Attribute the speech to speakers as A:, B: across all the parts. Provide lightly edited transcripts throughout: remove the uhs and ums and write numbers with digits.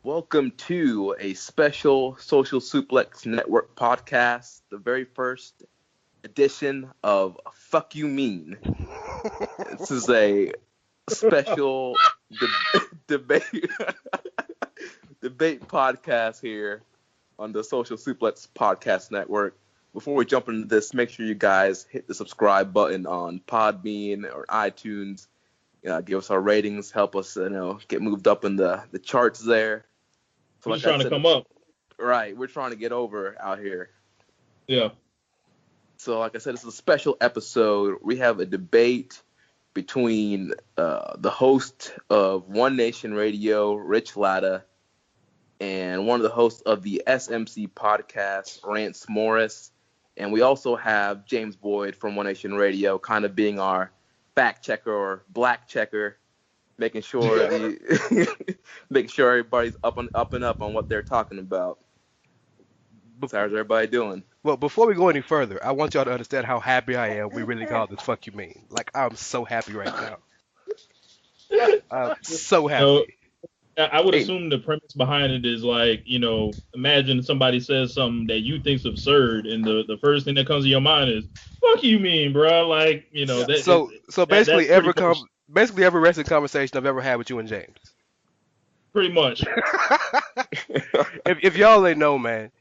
A: Welcome to a special Social Suplex Network podcast, the very first edition of Fuck You Mean. This is a special debate debate podcast here on the Social Suplex Podcast Network. Before we jump into this, make sure you guys hit the subscribe button on Podbean or iTunes. Give us our ratings, help us, get moved up in the charts there. So
B: We're just trying to come up.
A: Right, we're trying to get over out here.
B: Yeah.
A: So, like I said, this is a special episode. We have a debate between the host of One Nation Radio, Rich Latta, and one of the hosts of the SMC Podcast, Rance Morris. And we also have James Boyd from One Nation Radio, kind of being our fact checker or black checker, making sure everybody's up and up on what they're talking about. So how's everybody doing?
C: Well, before we go any further, I want y'all to understand how happy I am we really called this Fuck You Mean. Like, I'm so happy right now. I'm so happy.
B: I would assume the premise behind it is like, imagine somebody says something that you think's absurd, and the first thing that comes to your mind is, "Fuck you mean, bro?" Like,
C: So basically, every wrestling conversation I've ever had with you and James.
B: Pretty much.
C: if y'all ain't know, man,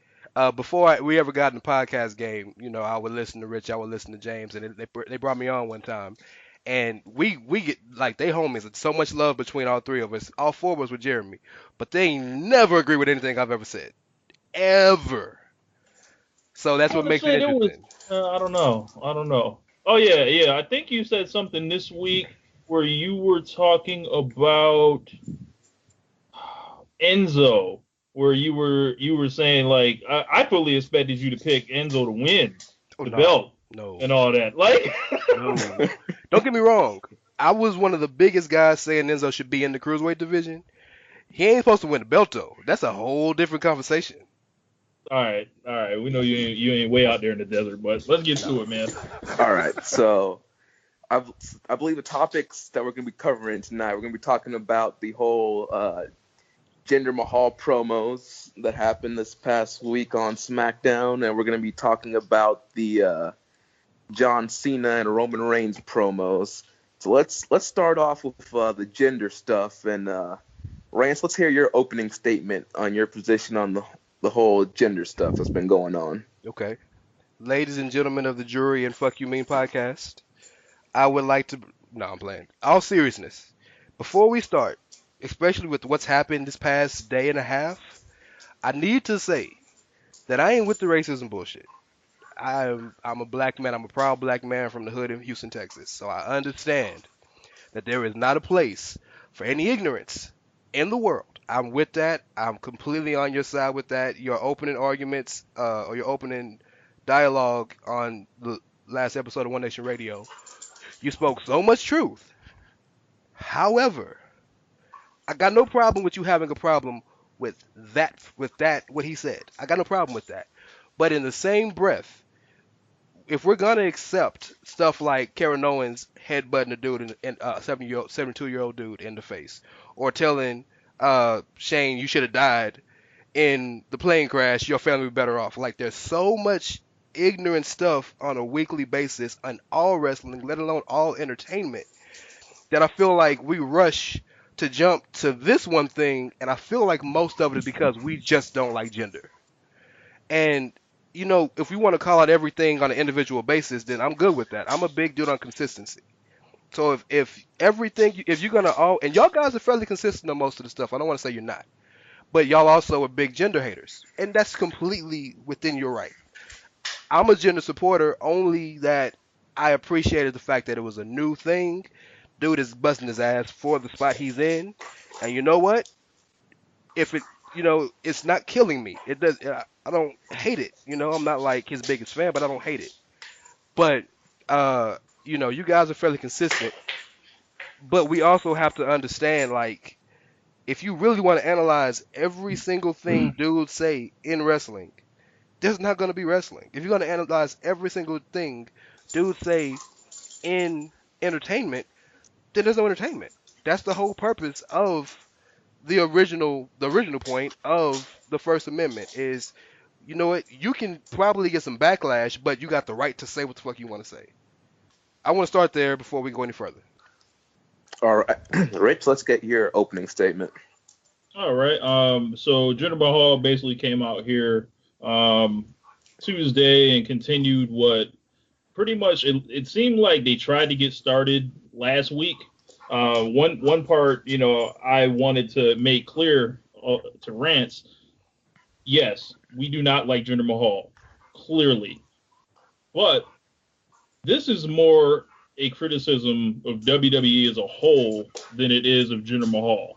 C: before we ever got in the podcast game, I would listen to Rich, I would listen to James, and they brought me on one time. And we get, like, they homies. It's so much love between all three of us. All four of us with Jeremy. But they never agree with anything I've ever said. Ever. So that's what makes it interesting.
B: I don't know. Oh, yeah. I think you said something this week where you were talking about Enzo, where you were saying, like, I fully expected you to pick Enzo to win the belt.
C: No.
B: And all that. Like,
C: no. Don't get me wrong. I was one of the biggest guys saying Enzo should be in the cruiserweight division. He ain't supposed to win the belt, though. That's a whole different conversation.
B: All right. We know you ain't way out there in the desert, but let's get to it, man.
A: All right. So I believe the topics that we're going to be covering tonight, we're going to be talking about the whole Jinder Mahal promos that happened this past week on SmackDown, and we're going to be talking about the John Cena and Roman Reigns promos. So let's start off with the Jinder stuff. And Rance, let's hear your opening statement on your position on the whole Jinder stuff that's been going on.
C: Okay. Ladies and gentlemen of the jury and Fuck You Mean podcast, I would like to... No, I'm playing. All seriousness, before we start, especially with what's happened this past day and a half, I need to say that I ain't with the racism bullshit. I'm a black man. I'm a proud black man from the hood in Houston, Texas. So I understand that there is not a place for any ignorance in the world. I'm with that. I'm completely on your side with that. Your opening arguments or your opening dialogue on the last episode of One Nation Radio, you spoke so much truth. However, I got no problem with you having a problem with that, what he said. I got no problem with that. But in the same breath, if we're gonna accept stuff like Karen Owens headbutting a dude and 72-year-old dude in the face, or telling Shane you should have died in the plane crash, your family would be better off. Like, there's so much ignorant stuff on a weekly basis on all wrestling, let alone all entertainment, that I feel like we rush to jump to this one thing, and I feel like most of it is because we just don't like Jinder. And if we want to call out everything on an individual basis, then I'm good with that. I'm a big dude on consistency. So if you're gonna and y'all guys are fairly consistent on most of the stuff. I don't want to say you're not, but y'all also are big Jinder haters, and that's completely within your right. I'm a Jinder supporter, only that I appreciated the fact that it was a new thing. Dude is busting his ass for the spot he's in, and you know what? If it, it's not killing me. It does. I don't hate it. I'm not like his biggest fan, but I don't hate it. But you guys are fairly consistent. But we also have to understand, like, if you really want to analyze every single thing dudes say in wrestling, there's not going to be wrestling. If you're going to analyze every single thing dudes say in entertainment, then there's no entertainment. That's the whole purpose of the original point of the First Amendment is, you know what, you can probably get some backlash, but you got the right to say what the fuck you want to say. I want to start there before we go any further.
A: All right, Rich, let's get your opening statement.
B: All right. So Jinder Mahal basically came out here Tuesday and continued what pretty much it seemed like they tried to get started last week. One part, I wanted to make clear to Rance. Yes, we do not like Jinder Mahal, clearly, but this is more a criticism of WWE as a whole than it is of Jinder Mahal,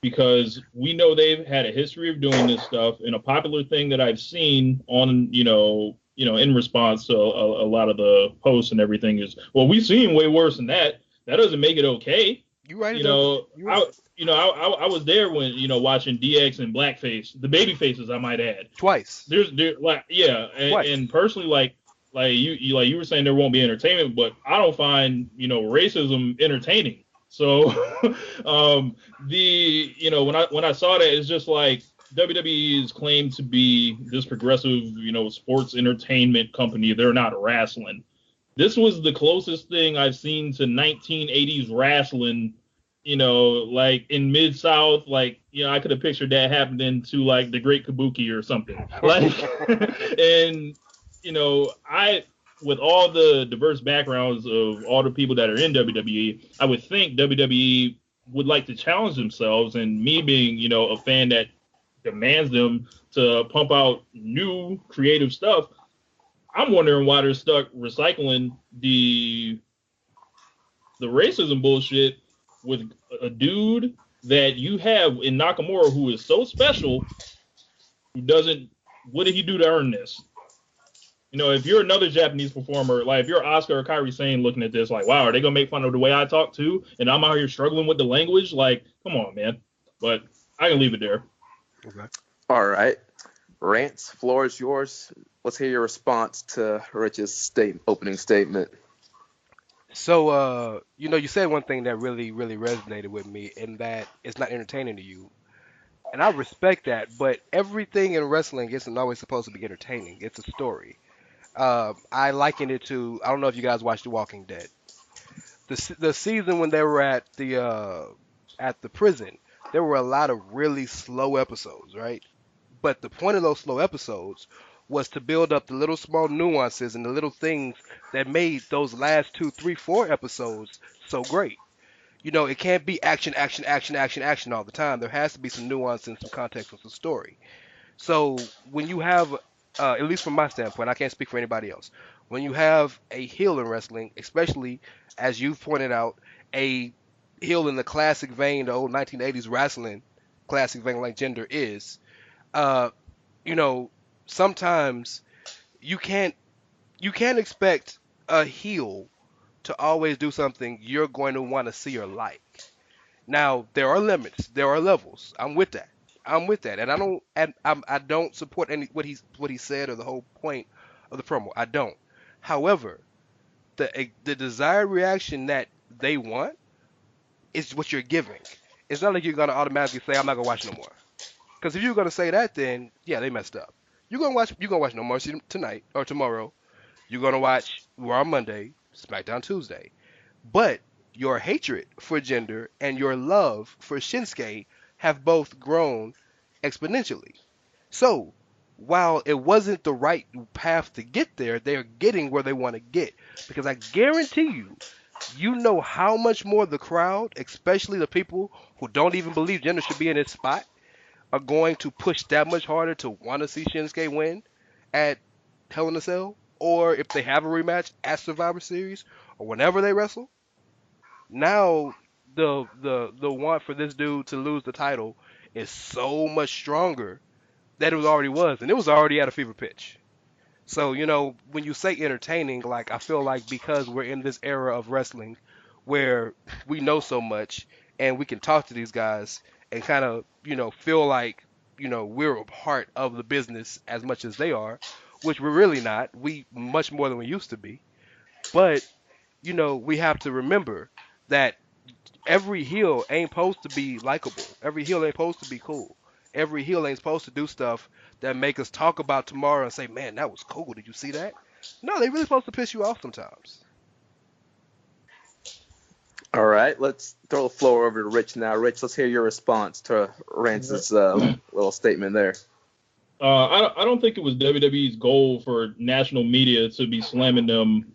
B: because we know they've had a history of doing this stuff, and a popular thing that I've seen on, in response to a lot of the posts and everything is, well, we've seen way worse than that. That doesn't make it okay.
C: You right.
B: I was there when, watching DX and Blackface, the baby faces, I might add.
C: Twice.
B: And personally, like you were saying, there won't be entertainment, but I don't find, racism entertaining. So, when I saw that, it's just like WWE is claimed to be this progressive, sports entertainment company. They're not wrestling. This was the closest thing I've seen to 1980s wrestling, like in Mid-South, like, I could have pictured that happening to like the Great Kabuki or something. Like, and, with all the diverse backgrounds of all the people that are in WWE, I would think WWE would like to challenge themselves, and me being, a fan that demands them to pump out new creative stuff, I'm wondering why they're stuck recycling the racism bullshit with a dude that you have in Nakamura who is so special, what did he do to earn this? If you're another Japanese performer, like if you're Oscar or Kairi Sane looking at this, like, wow, are they going to make fun of the way I talk too? And I'm out here struggling with the language? Like, come on, man. But I can leave it there.
C: Okay.
A: All right. Rance, floor is yours. Let's hear your response to Rich's opening statement.
C: So, you said one thing that really, really resonated with me, and that it's not entertaining to you. And I respect that, but everything in wrestling isn't always supposed to be entertaining. It's a story. I liken it to, I don't know if you guys watched The Walking Dead. The season when they were at the prison, there were a lot of really slow episodes, right? But the point of those slow episodes was to build up the little small nuances and the little things that made those last 2, 3, 4 episodes so great. It can't be action, action, action, action, action all the time. There has to be some nuance and some context and some story. So when you have, at least from my standpoint, I can't speak for anybody else. When you have a heel in wrestling, especially as you've pointed out, a heel in the classic vein, the old 1980s wrestling classic vein like Jinder is, sometimes you can't expect a heel to always do something you're going to want to see or like. Now, there are limits, there are levels. I'm with that, and I don't support what he said or the whole point of the promo. I don't. However, the desired reaction that they want is what you're giving. It's not like you're gonna automatically say, I'm not gonna watch no more. Because if you're gonna say that, then yeah, they messed up. You're gonna watch No Mercy tonight or tomorrow. You're gonna watch Raw Monday, SmackDown Tuesday. But your hatred for Jinder and your love for Shinsuke have both grown exponentially. So while it wasn't the right path to get there, they're getting where they want to get. Because I guarantee you know how much more the crowd, especially the people who don't even believe Jinder should be in his spot, are going to push that much harder to want to see Shinsuke win at Hell in a Cell, or if they have a rematch at Survivor Series, or whenever they wrestle. Now the want for this dude to lose the title is so much stronger than it already was, and it was already at a fever pitch. So, when you say entertaining, like, I feel like because we're in this era of wrestling where we know so much and we can talk to these guys and kind of, feel like, we're a part of the business as much as they are, which we're really not. We much more than we used to be. But, we have to remember that every heel ain't supposed to be likable. Every heel ain't supposed to be cool. Every heel ain't supposed to do stuff that make us talk about tomorrow and say, "Man, that was cool. Did you see that?" No, they really supposed to piss you off sometimes.
A: All right, let's throw the floor over to Rich now. Rich, let's hear your response to Rance's little statement there.
B: I don't think it was WWE's goal for national media to be slamming them,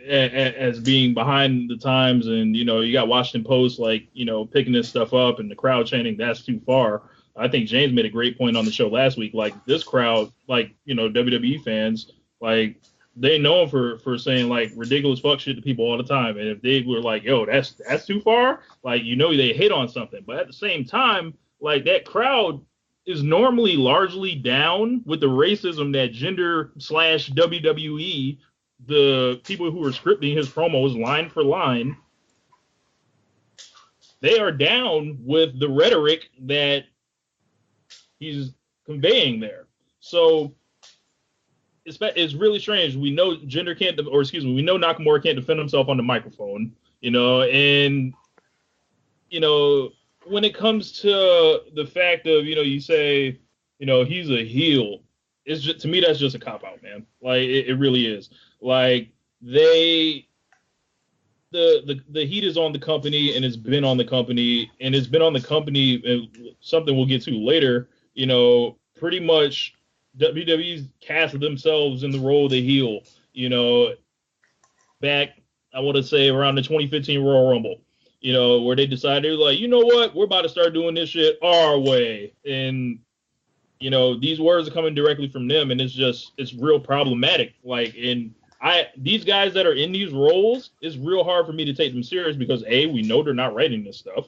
B: as being behind the times. And, you got Washington Post, picking this stuff up and the crowd chanting, "That's too far." I think James made a great point on the show last week. Like, this crowd, WWE fans, they know him for saying, ridiculous fuck shit to people all the time. And if they were like, "Yo, that's too far," they hit on something. But at the same time, that crowd is normally largely down with the racism that Jinder/WWE, the people who are scripting his promos line for line, they are down with the rhetoric that he's conveying there. So it's really strange. We know we know Nakamura can't defend himself on the microphone, and when it comes to the fact of, you say, he's a heel, it's just, to me, that's just a cop-out, man. It really is. The heat is on the company, and it's been on the company, and something we'll get to later, pretty much WWE's cast themselves in the role of the heel, back, I want to say, around the 2015 Royal Rumble. Where they decided, you know what, we're about to start doing this shit our way. And, these words are coming directly from them, and it's real problematic. These guys that are in these roles, it's real hard for me to take them serious because, A, we know they're not writing this stuff.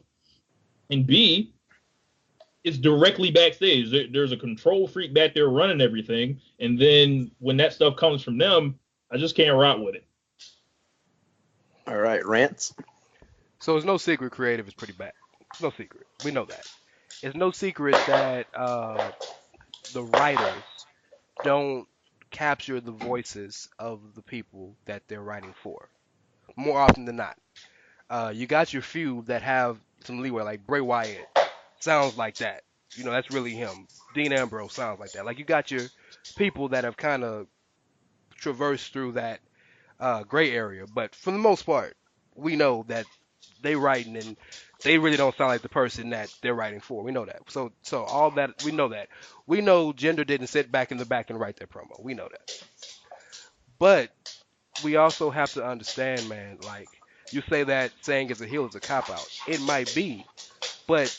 B: And B, it's directly backstage. There's a control freak back there running everything. And then when that stuff comes from them, I just can't rock with it.
A: All right, Rance.
C: So it's no secret creative is pretty bad. It's no secret. We know that. It's no secret that the writers don't capture the voices of the people that they're writing for. More often than not. You got your few that have some leeway, like Bray Wyatt sounds like that. That's really him. Dean Ambrose sounds like that. You got your people that have kind of traversed through that gray area. But for the most part, we know that they writing and they really don't sound like the person that they're writing for. We know that. So all that, we know that. We know Jinder didn't sit back in the back and write that promo. We know that. But we also have to understand, man, you say that saying as a heel is a cop-out. It might be. But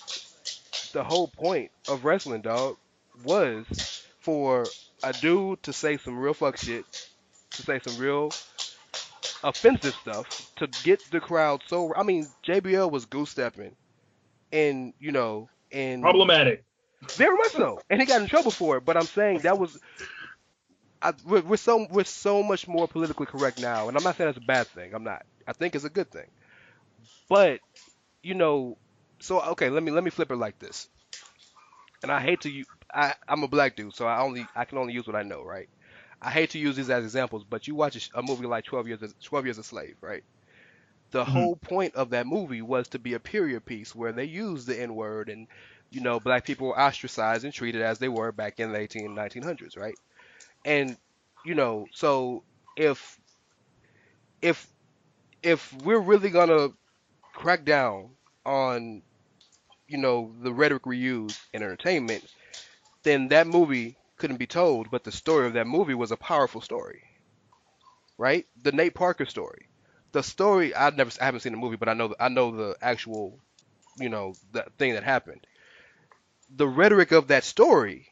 C: the whole point of wrestling, dog, was for a dude to say some real fuck shit, to say some real offensive stuff, to get the crowd so. I mean, JBL was goose stepping, and
B: Problematic.
C: Very much so, and he got in trouble for it. But I'm saying that was. We're so much more politically correct now, and I'm not saying that's a bad thing. I'm not. I think it's a good thing. But so okay, let me flip it like this. And I hate to I'm a black dude, so I can only use what I know, right? I hate to use these as examples, but you watch a movie like 12 Years a Slave, right? The whole point of that movie was to be a period piece where they used the N-word and, black people were ostracized and treated as they were back in the 1900s, right? And, so if we're really gonna crack down on, the rhetoric we use in entertainment, then that movie couldn't be told, but the story of that movie was a powerful story, right? The Nate Parker story. The story I haven't seen the movie, but I know the actual, the thing that happened. The rhetoric of that story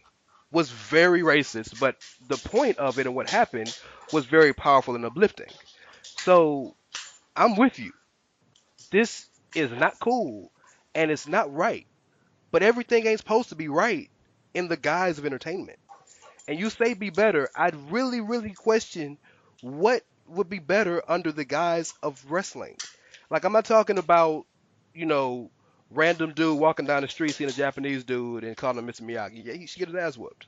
C: was very racist, but the point of it and what happened was very powerful and uplifting. So I'm with you. This is not cool, and it's not right. But everything ain't supposed to be right in the guise of entertainment. And you say be better, I'd really, really question what would be better under the guise of wrestling. I'm not talking about, random dude walking down the street seeing a Japanese dude and calling him Mr. Miyagi. Yeah, he should get his ass whooped.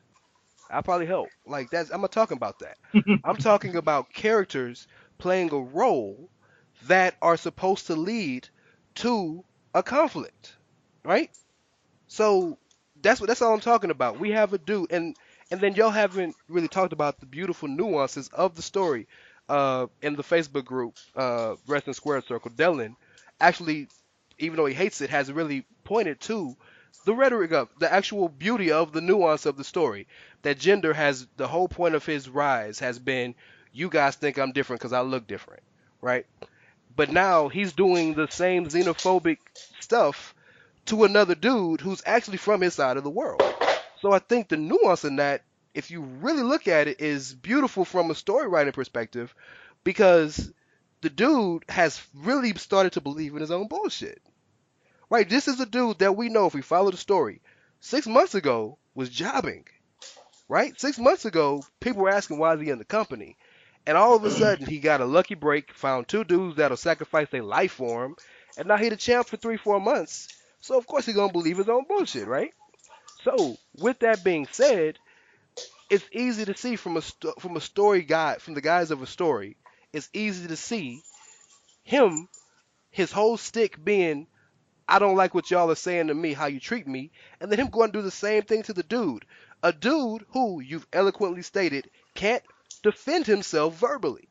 C: I'll probably help. I'm not talking about that. I'm talking about characters playing a role that are supposed to lead to a conflict, right? So that's all I'm talking about. We have a dude, and then y'all haven't really talked about the beautiful nuances of the story. In the Facebook group, Wrestling Square Circle, Dylan actually, even though he hates it, has really pointed to the rhetoric of the actual beauty of the nuance of the story. That Jinder has the whole point of his rise has been, you guys think I'm different because I look different, right? But now he's doing the same xenophobic stuff to another dude who's actually from his side of the world. So I think the nuance in that, if you really look at it, is beautiful from a story writing perspective, because the dude has really started to believe in his own bullshit. Right? This is a dude that we know, if we follow the story, 6 months ago was jobbing. Right? 6 months ago, people were asking why is he in the company. And all of a sudden, he got a lucky break, found two dudes that'll sacrifice their life for him, and now he the champ for 3-4 months. So of course he's gonna believe his own bullshit, right? So with that being said, it's easy to see from a story guide, from the guys of a story. It's easy to see him, his whole stick being, I don't like what y'all are saying to me, how you treat me, and then him going to do the same thing to the dude. A dude who, you've eloquently stated, can't defend himself verbally.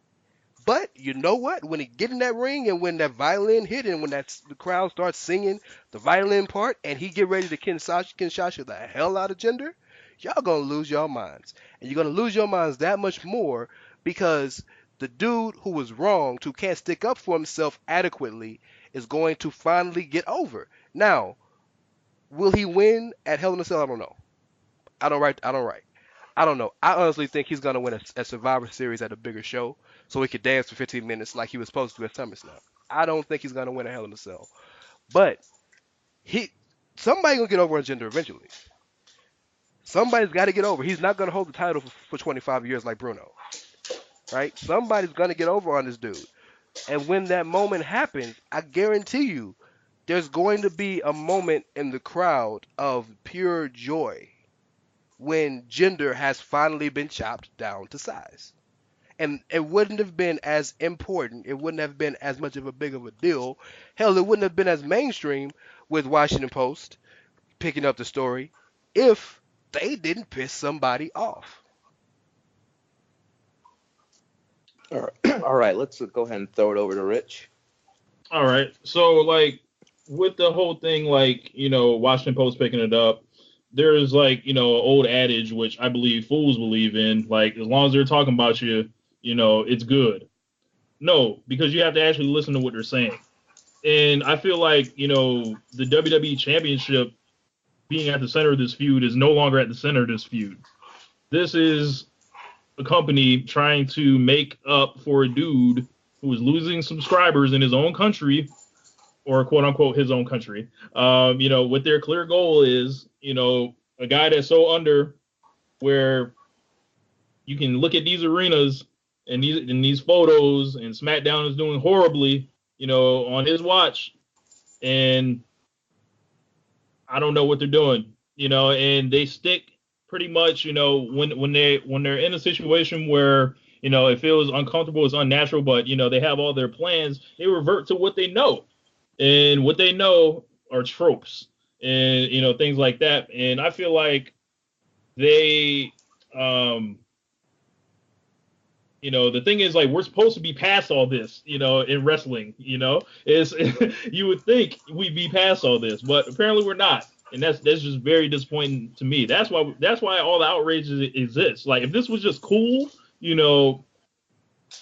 C: But you know what? When he get in that ring and when that violin hit and when the crowd starts singing the violin part and he get ready to Kinshasa the hell out of Jinder, y'all gonna lose your minds. And you're gonna lose your minds that much more because the dude who was wronged, who can't stick up for himself adequately, is going to finally get over. Now, will he win at Hell in a Cell? I don't know. I don't write. I don't know. I honestly think he's gonna win a Survivor Series at a bigger show, so he could dance for 15 minutes like he was supposed to at SummerSlam. I don't think he's gonna win a Hell in a Cell, but somebody gonna get over on Jinder eventually. Somebody's got to get over. He's not gonna hold the title for 25 years like Bruno, right? Somebody's gonna get over on this dude, and when that moment happens, I guarantee you, there's going to be a moment in the crowd of pure joy when Jinder has finally been chopped down to size. And it wouldn't have been as important. It wouldn't have been as much of a big of a deal. Hell, it wouldn't have been as mainstream with Washington Post picking up the story if they didn't piss somebody off.
A: All right, let's go ahead and throw it over to Rich.
B: All right. So, like, with the whole thing, like, Washington Post picking it up, there's, like, an old adage, which I believe fools believe in, like, as long as they're talking about you, it's good. No, because you have to actually listen to what they're saying. And I feel like, the WWE Championship being at the center of this feud is no longer at the center of this feud. This is a company trying to make up for a dude who is losing subscribers in his own country, or quote unquote his own country. What their clear goal is, a guy that's so under where you can look at these arenas and these photos, and SmackDown is doing horribly, on his watch, and I don't know what they're doing, and they stick pretty much, when they're in a situation where, it feels uncomfortable, it's unnatural, but, they have all their plans, they revert to what they know. And what they know are tropes and, things like that. And I feel like they, the thing is, like, we're supposed to be past all this, in wrestling, is you would think we'd be past all this, but apparently we're not. And that's just very disappointing to me. That's why all the outrage exists. Like, if this was just cool,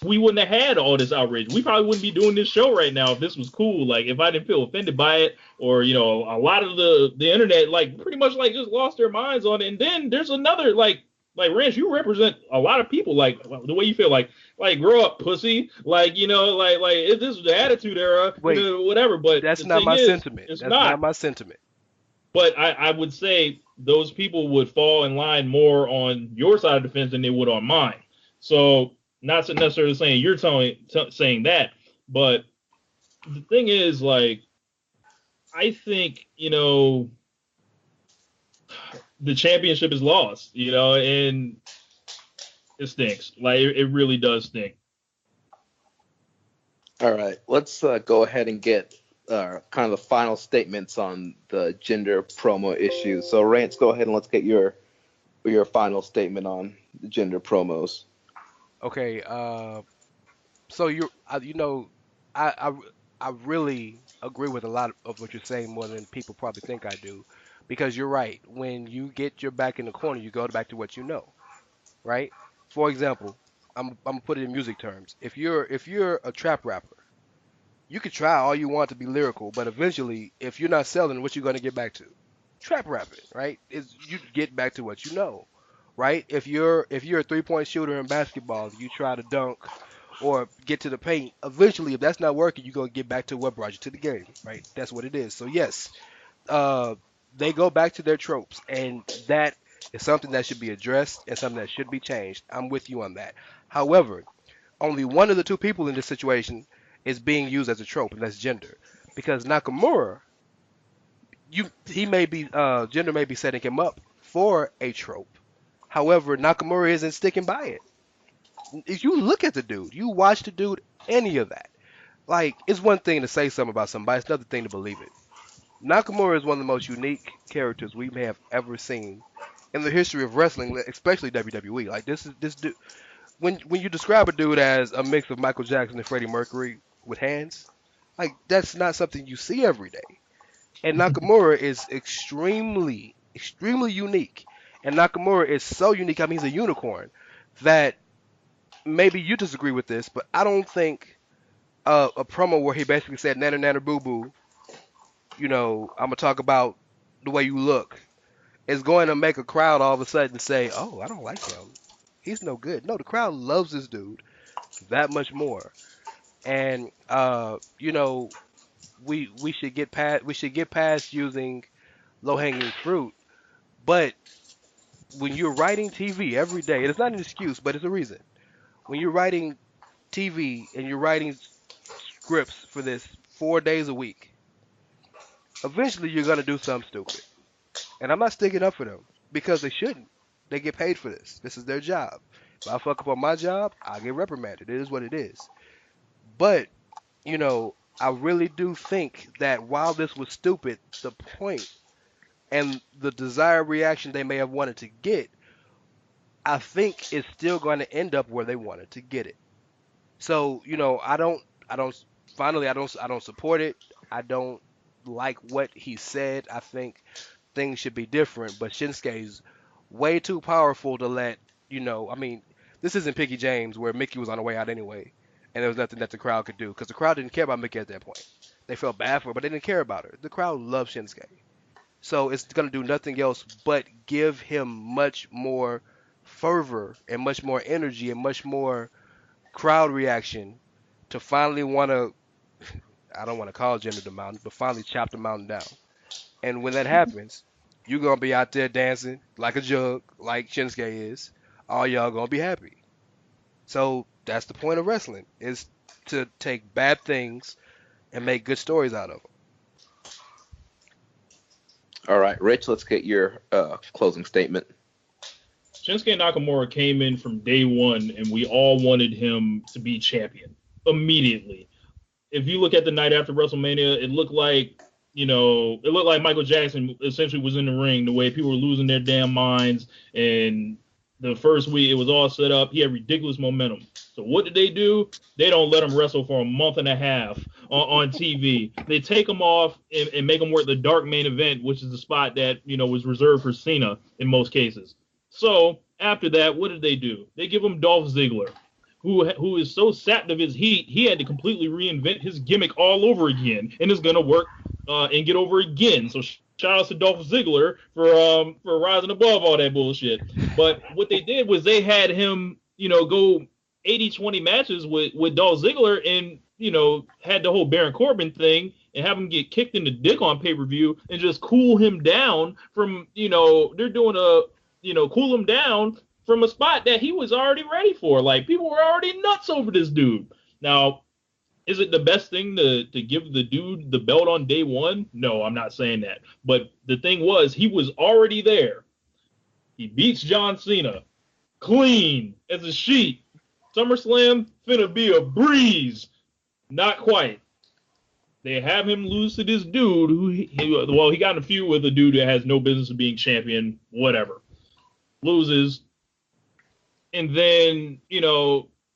B: we wouldn't have had all this outrage. We probably wouldn't be doing this show right now if this was cool. Like, if I didn't feel offended by it, or, a lot of the internet, like, pretty much, like, just lost their minds on it. And then there's another, like Rance, you represent a lot of people, like, the way you feel, like grow up, pussy, like, if this was the Attitude Era, whatever. But
C: that's not my sentiment. That's not my sentiment.
B: But I would say those people would fall in line more on your side of the fence than they would on mine. So, not necessarily saying you're saying that, but the thing is, like, I think, the championship is lost, and it stinks. Like, it really does stink.
A: All right, let's go ahead and get kind of the final statements on the Jinder promo issue. So, Rance, go ahead and let's get your final statement on the Jinder promos.
C: Okay. So I really agree with a lot of what you're saying more than people probably think I do, because you're right. When you get your back in the corner, you go back to what you know, right? For example, I'm gonna put it in music terms. If you're a trap rapper, you could try all you want to be lyrical, but eventually, if you're not selling, what you gonna get back to? Trap rapping, right? Is you get back to what you know, right? If you're a 3-point shooter in basketball, you try to dunk or get to the paint. Eventually, if that's not working, you're gonna get back to what brought you to the game, right? That's what it is. So yes, uh, they go back to their tropes, and that is something that should be addressed and something that should be changed. I'm with you on that. However, only one of the two people in this situation is being used as a trope, and that's Jinder. Because Nakamura, he may be Jinder may be setting him up for a trope. However, Nakamura isn't sticking by it. If you look at the dude, you watch the dude, any of that. Like, it's one thing to say something about somebody, it's another thing to believe it. Nakamura is one of the most unique characters we may have ever seen in the history of wrestling, especially WWE. Like, this dude. When you describe a dude as a mix of Michael Jackson and Freddie Mercury with hands, like, that's not something you see every day. And Nakamura is extremely, extremely unique. And Nakamura is so unique. I mean, he's a unicorn that maybe you disagree with this, but I don't think a promo where he basically said "nana nana boo boo," I'm gonna talk about the way you look, is going to make a crowd all of a sudden say, "Oh, I don't like him. He's no good." No, the crowd loves this dude that much more. And we should get past using low hanging fruit. But when you're writing TV every day, and it's not an excuse, but it's a reason. When you're writing TV and you're writing scripts for this 4 days a week, eventually you're gonna do something stupid. And I'm not sticking up for them because they shouldn't. They get paid for this. This is their job. If I fuck up on my job, I get reprimanded. It is what it is. But, I really do think that while this was stupid, the point and the desired reaction they may have wanted to get, I think is still going to end up where they wanted to get it. So, I don't support it. I don't like what he said. I think things should be different, but Shinsuke's way too powerful to let, I mean, this isn't Mickey James where Mickey was on the way out anyway, and there was nothing that the crowd could do because the crowd didn't care about Mickey at that point. They felt bad for her, but they didn't care about her. The crowd loved Shinsuke. So it's going to do nothing else but give him much more fervor and much more energy and much more crowd reaction to finally want to, I don't want to call Jinder the mountain, but finally chop the mountain down. And when that happens, you're going to be out there dancing like a jug, like Shinsuke is. All y'all going to be happy. So that's the point of wrestling, is to take bad things and make good stories out of them.
A: All right, Rich, let's get your closing statement.
B: Shinsuke Nakamura came in from day one, and we all wanted him to be champion immediately. If you look at the night after WrestleMania, it looked like Michael Jackson essentially was in the ring, the way people were losing their damn minds. And the first week, it was all set up. He had ridiculous momentum. So what did they do? They don't let him wrestle for a month and a half on TV. They take him off and make him work the dark main event, which is the spot that, was reserved for Cena in most cases. So after that, what did they do? They give him Dolph Ziggler, who is so sapped of his heat, he had to completely reinvent his gimmick all over again, and is going to work and get over again. So shout out to Dolph Ziggler for rising above all that bullshit. But what they did was they had him, go 80-20 matches with Dolph Ziggler, and had the whole Baron Corbin thing and have him get kicked in the dick on pay-per-view and just cool him down from, they're doing cool him down from a spot that he was already ready for. Like, people were already nuts over this dude. Now, is it the best thing to give the dude the belt on day one? No, I'm not saying that. But the thing was, he was already there. He beats John Cena clean as a sheet. SummerSlam finna be a breeze. Not quite. They have him lose to this dude who he got in a feud with a dude that has no business of being champion, whatever. Loses. And then,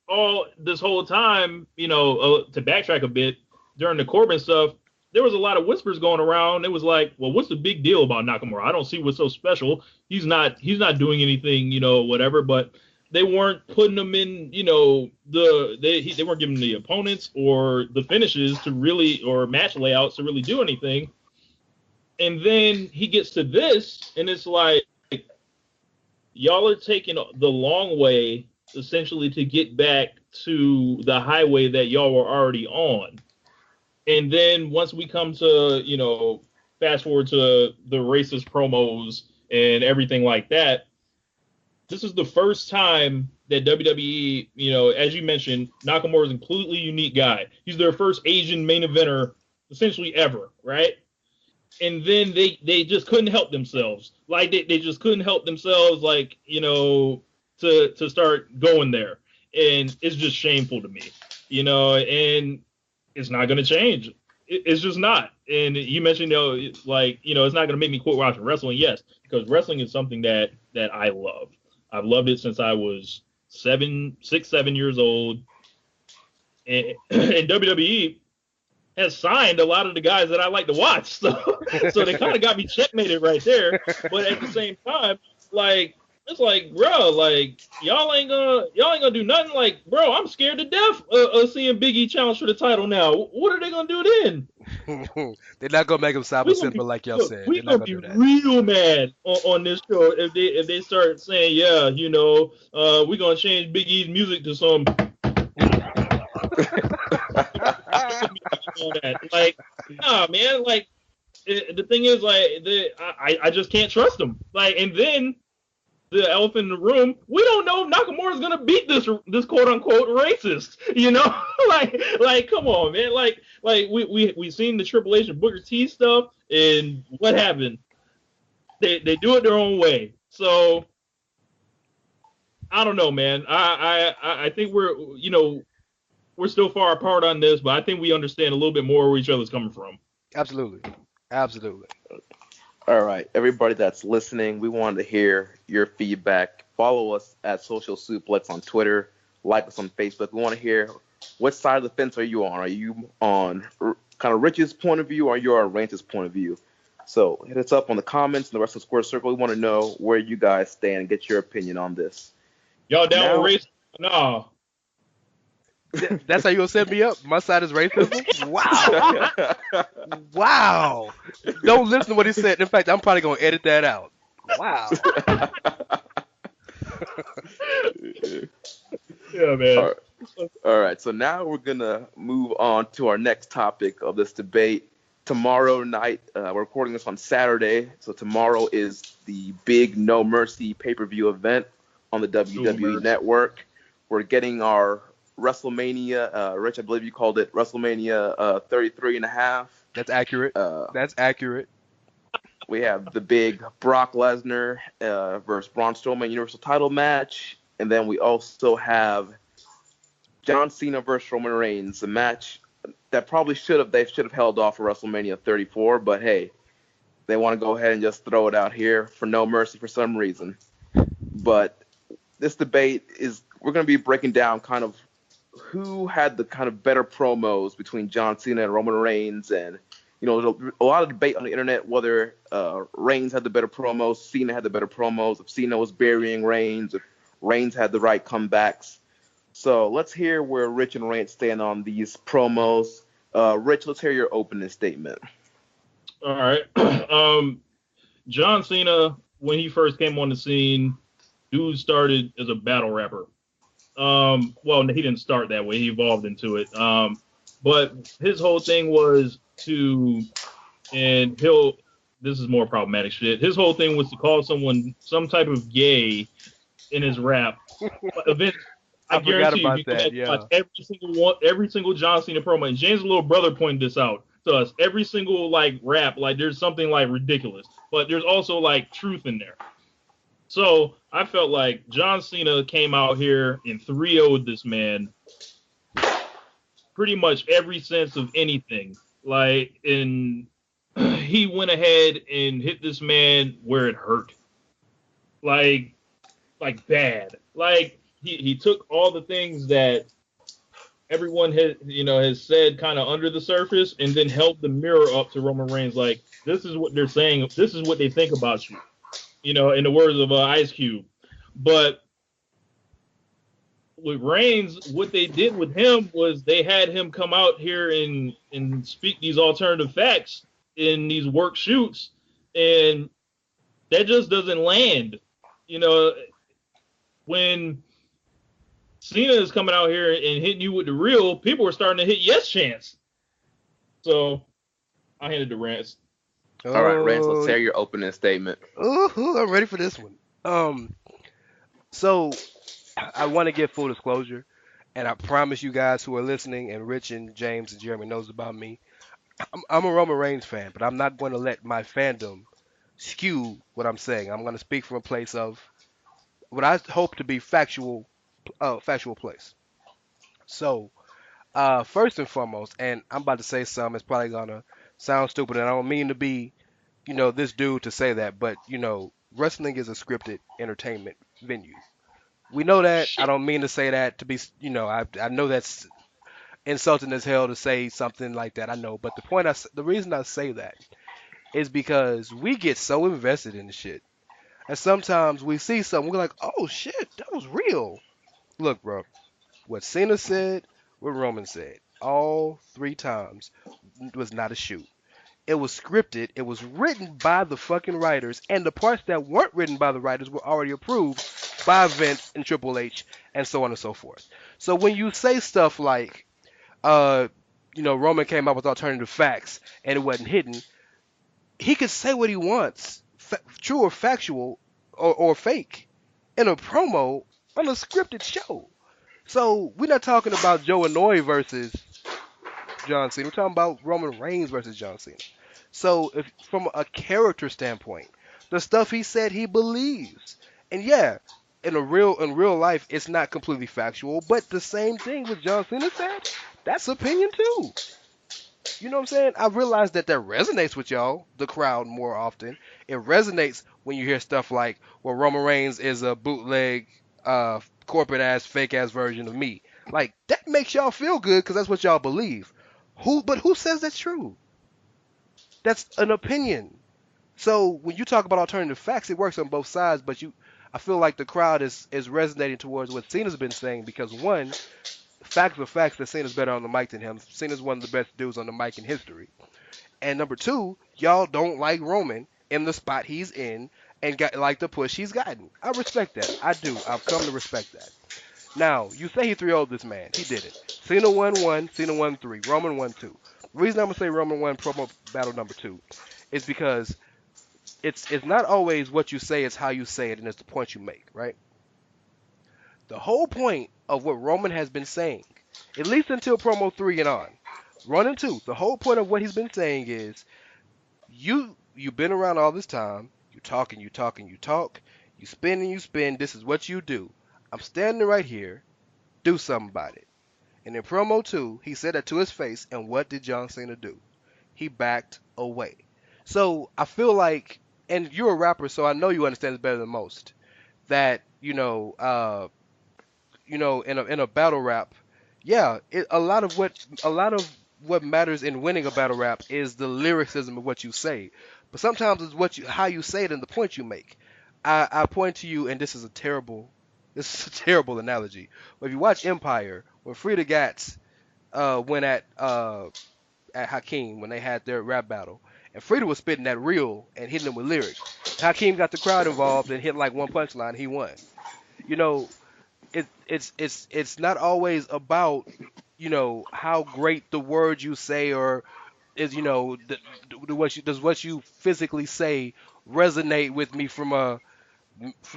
B: all this whole time, to backtrack a bit, during the Corbin stuff, there was a lot of whispers going around. It was like, well, what's the big deal about Nakamura? I don't see what's so special. He's not doing anything, whatever, but they weren't putting him in, they weren't giving the opponents or the finishes to really, or match layouts to really do anything. And then he gets to this, and it's like, y'all are taking the long way, essentially, to get back to the highway that y'all were already on. And then once we come to, fast forward to the racist promos and everything like that, this is the first time that WWE, as you mentioned, Nakamura is a completely unique guy. He's their first Asian main eventer, essentially ever, right? And then they just couldn't help themselves. Like, they just couldn't help themselves, like, to start going there. And it's just shameful to me, and it's not going to change. It's just not. And you mentioned, it's not going to make me quit watching wrestling. Yes, because wrestling is something that I love. I've loved it since I was 7 years old. And WWE has signed a lot of the guys that I like to watch. So they kind of got me checkmated right there. But at the same time, it's like, bro, y'all ain't gonna do nothing. Like, bro, I'm scared to death of seeing Big E challenge for the title now. What are they gonna do then?
C: They're not gonna make him Cyber Simple like y'all said.
B: We're gonna be real mad on this show if they start saying, yeah, we're gonna change Big E's music to some. Like, nah, man. Like, the thing is, I just can't trust them. Like, and then the elephant in the room, we don't know if Nakamura is gonna beat this quote unquote racist. Like, come on, man. Like we seen the Triple H and Booker T stuff, and what happened? They do it their own way. So I don't know, man. I think we're still far apart on this, but I think we understand a little bit more where each other's coming from.
C: Absolutely.
A: All right, everybody that's listening, we wanted to hear your feedback. Follow us at Social Suplex on Twitter. Like us on Facebook. We want to hear, what side of the fence are you on? Are you on kind of Rich's point of view, or are you on Rance's point of view? So hit us up on the comments in the Wrestling Square Circle. We want to know where you guys stand and get your opinion on this.
B: Y'all down with race? No.
C: That's how you gonna set me up? My side is racism? Wow. Wow. Don't listen to what he said. In fact, I'm probably gonna edit that out. Wow.
B: Yeah, man.
A: All right. So now we're gonna move on to our next topic of this debate. Tomorrow night, we're recording this on Saturday. So tomorrow is the big No Mercy pay-per-view event on the WWE Network. We're getting our WrestleMania, Rich, I believe you called it WrestleMania 33 and a half.
C: That's accurate. That's accurate.
A: We have the big Brock Lesnar versus Braun Strowman Universal title match. And then we also have John Cena versus Roman Reigns, a match that probably they should have held off for WrestleMania 34. But hey, they want to go ahead and just throw it out here for No Mercy for some reason. But this debate we're going to be breaking down kind of who had the kind of better promos between John Cena and Roman Reigns. And, there's a lot of debate on the internet whether Reigns had the better promos, Cena had the better promos, if Cena was burying Reigns, if Reigns had the right comebacks. So let's hear where Rich and Rance stand on these promos. Rich, let's hear your opening statement.
B: All right. John Cena, when he first came on the scene, dude started as a battle rapper. Well, he didn't start that way. He evolved into it. But his whole thing was this is more problematic shit. His whole thing was to call someone some type of gay in his rap. I guarantee you can watch every single John Cena promo. And James' little brother pointed this out to us. Every single rap, there's something ridiculous, but there's also truth in there. So I felt like John Cena came out here and 3-0'd this man pretty much every sense of anything. Like, and he went ahead and hit this man where it hurt. Like bad. Like he took all the things that everyone has said kind of under the surface, and then held the mirror up to Roman Reigns. Like, this is what they're saying. This is what they think about you. In the words of Ice Cube. But with Reigns, what they did with him was they had him come out here and speak these alternative facts in these work shoots, and that just doesn't land. When Cena is coming out here and hitting you with the real, people are starting to hit yes chants. So I handed to Rance.
A: All right, Rance, let's hear your opening statement.
C: Ooh, I'm ready for this one. So I want to give full disclosure, and I promise you guys who are listening, and Rich and James and Jeremy knows about me. I'm a Roman Reigns fan, but I'm not going to let my fandom skew what I'm saying. I'm going to speak from a place of what I hope to be factual place. So, first and foremost, and I'm about to say something, it's probably gonna sound stupid, and I don't mean to be, this dude to say that, but wrestling is a scripted entertainment venue. We know that. I don't mean to say that to be, I know that's insulting as hell to say something like that. I know, but the reason I say that is because we get so invested in the shit, and sometimes we see something, we're like, oh shit, that was real. Look, bro, what Cena said, what Roman said, all three times was not a shoot. It was scripted. It was written by the fucking writers, and the parts that weren't written by the writers were already approved by Vince and Triple H, and so on and so forth. So when you say stuff like, Roman came up with alternative facts and it wasn't hidden, he could say what he wants, true or factual or fake, in a promo on a scripted show. So we're not talking about Joe Anoa'i versus John Cena. We're talking about Roman Reigns versus John Cena. So if from a character standpoint, the stuff he said he believes. And yeah, in real life it's not completely factual, but the same thing with John Cena said, that's opinion too. You know what I'm saying? I realize that resonates with y'all, the crowd, more often. It resonates when you hear stuff like, well, Roman Reigns is a bootleg, corporate ass, fake ass version of me. Like, that makes y'all feel good because that's what y'all believe. But who says that's true? That's an opinion. So when you talk about alternative facts, it works on both sides, but I feel like the crowd is resonating towards what Cena's been saying because, one, facts are facts that Cena's better on the mic than him. Cena's one of the best dudes on the mic in history. And number two, y'all don't like Roman in the spot he's in and like the push he's gotten. I respect that. I do. I've come to respect that. Now, you say he 3-0'd this man. He did it. Cena won 1, Cena won 3, Roman won 2. The reason I'm going to say Roman won promo battle number 2 is because it's not always what you say, it's how you say it, and it's the point you make, right? The whole point of what Roman has been saying, at least until promo 3 and on, 1 and 2, the whole point of what he's been saying is, you've been around all this time, you talk and you talk and you talk, you spin and you spin, this is what you do. I'm standing right here, do something about it. And in promo 2, he said that to his face, and what did John Cena do? He backed away. So I feel like, and you're a rapper, so I know you understand this better than most, that, in a battle rap, yeah, a lot of what matters in winning a battle rap is the lyricism of what you say. But sometimes it's how you say it and the point you make. I point to you, and this is a terrible analogy. But if you watch Empire, when Frida Gatz went at Hakeem when they had their rap battle, and Frida was spitting that real and hitting him with lyrics. Hakeem got the crowd involved and hit like one punchline, he won. It's not always about how great the words you say or is does what you physically say resonate with me from a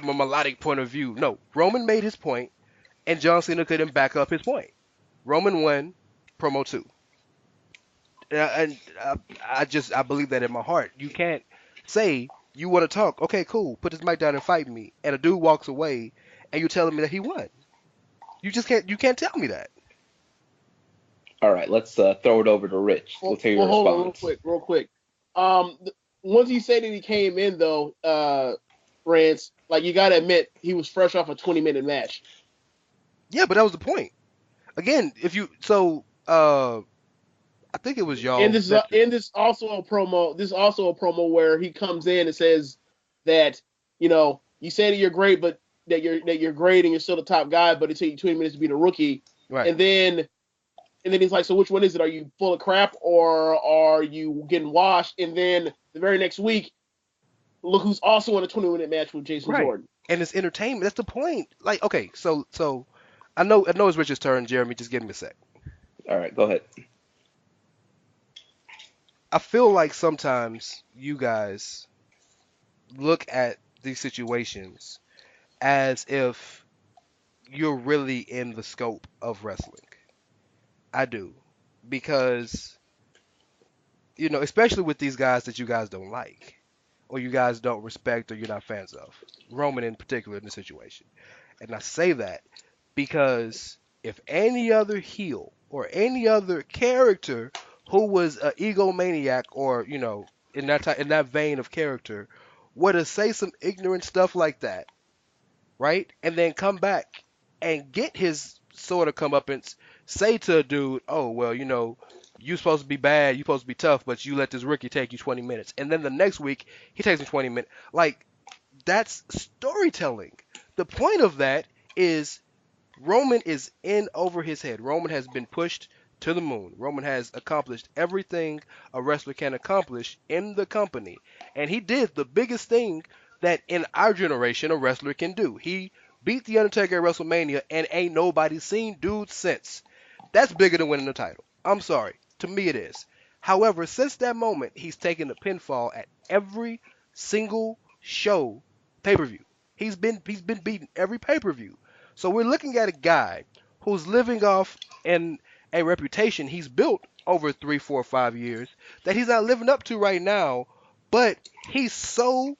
C: melodic point of view. No, Roman made his point, and John Cena couldn't back up his point. Roman won promo 2. And I believe that in my heart. You can't say you want to talk. Okay, cool. Put this mic down and fight me. And a dude walks away, and you're telling me that he won. You can't tell me that.
A: All right, let's throw it over to Rich. Let's hear your
D: Hold on,
A: response.
D: real quick. Once he said that he came in though, Rance, like you gotta admit he was fresh off a 20-minute match.
C: Yeah, but that was the point. Again, I think it was y'all.
D: And this also a promo. This is also a promo where he comes in and says that you say that you're great, but that you're great and you're still the top guy, but it takes you 20 minutes to be the rookie.
C: Right.
D: And then he's like, so which one is it? Are you full of crap or are you getting washed? And then the very next week, look who's also in a 20-minute match with Jason Jordan.
C: And it's entertainment. That's the point. Like, okay, so I know it's Richard's turn, Jeremy. Just give me a sec.
A: All right, go ahead.
C: I feel like sometimes you guys look at these situations as if you're really in the scope of wrestling. I do. Because, especially with these guys that you guys don't like, or you guys don't respect, or you're not fans of. Roman in particular in this situation. And I say that because if any other heel or any other character who was an egomaniac or, in that vein of character, were to say some ignorant stuff like that, right? And then come back and get his sort of comeuppance, say to a dude, oh, well, you're supposed to be bad, you're supposed to be tough, but you let this rookie take you 20 minutes. And then the next week, he takes him 20 minutes. Like, that's storytelling. The point of that is Roman is in over his head. Roman has been pushed to the moon. Roman has accomplished everything a wrestler can accomplish in the company. And he did the biggest thing that in our generation a wrestler can do. He beat The Undertaker at WrestleMania and ain't nobody seen dude since. That's bigger than winning the title. I'm sorry. To me it is. However, since that moment, he's taken a pinfall at every single show pay-per-view. He's been beaten every pay-per-view. So we're looking at a guy who's living off in a reputation he's built over 3, 4, 5 years that he's not living up to right now, but he's so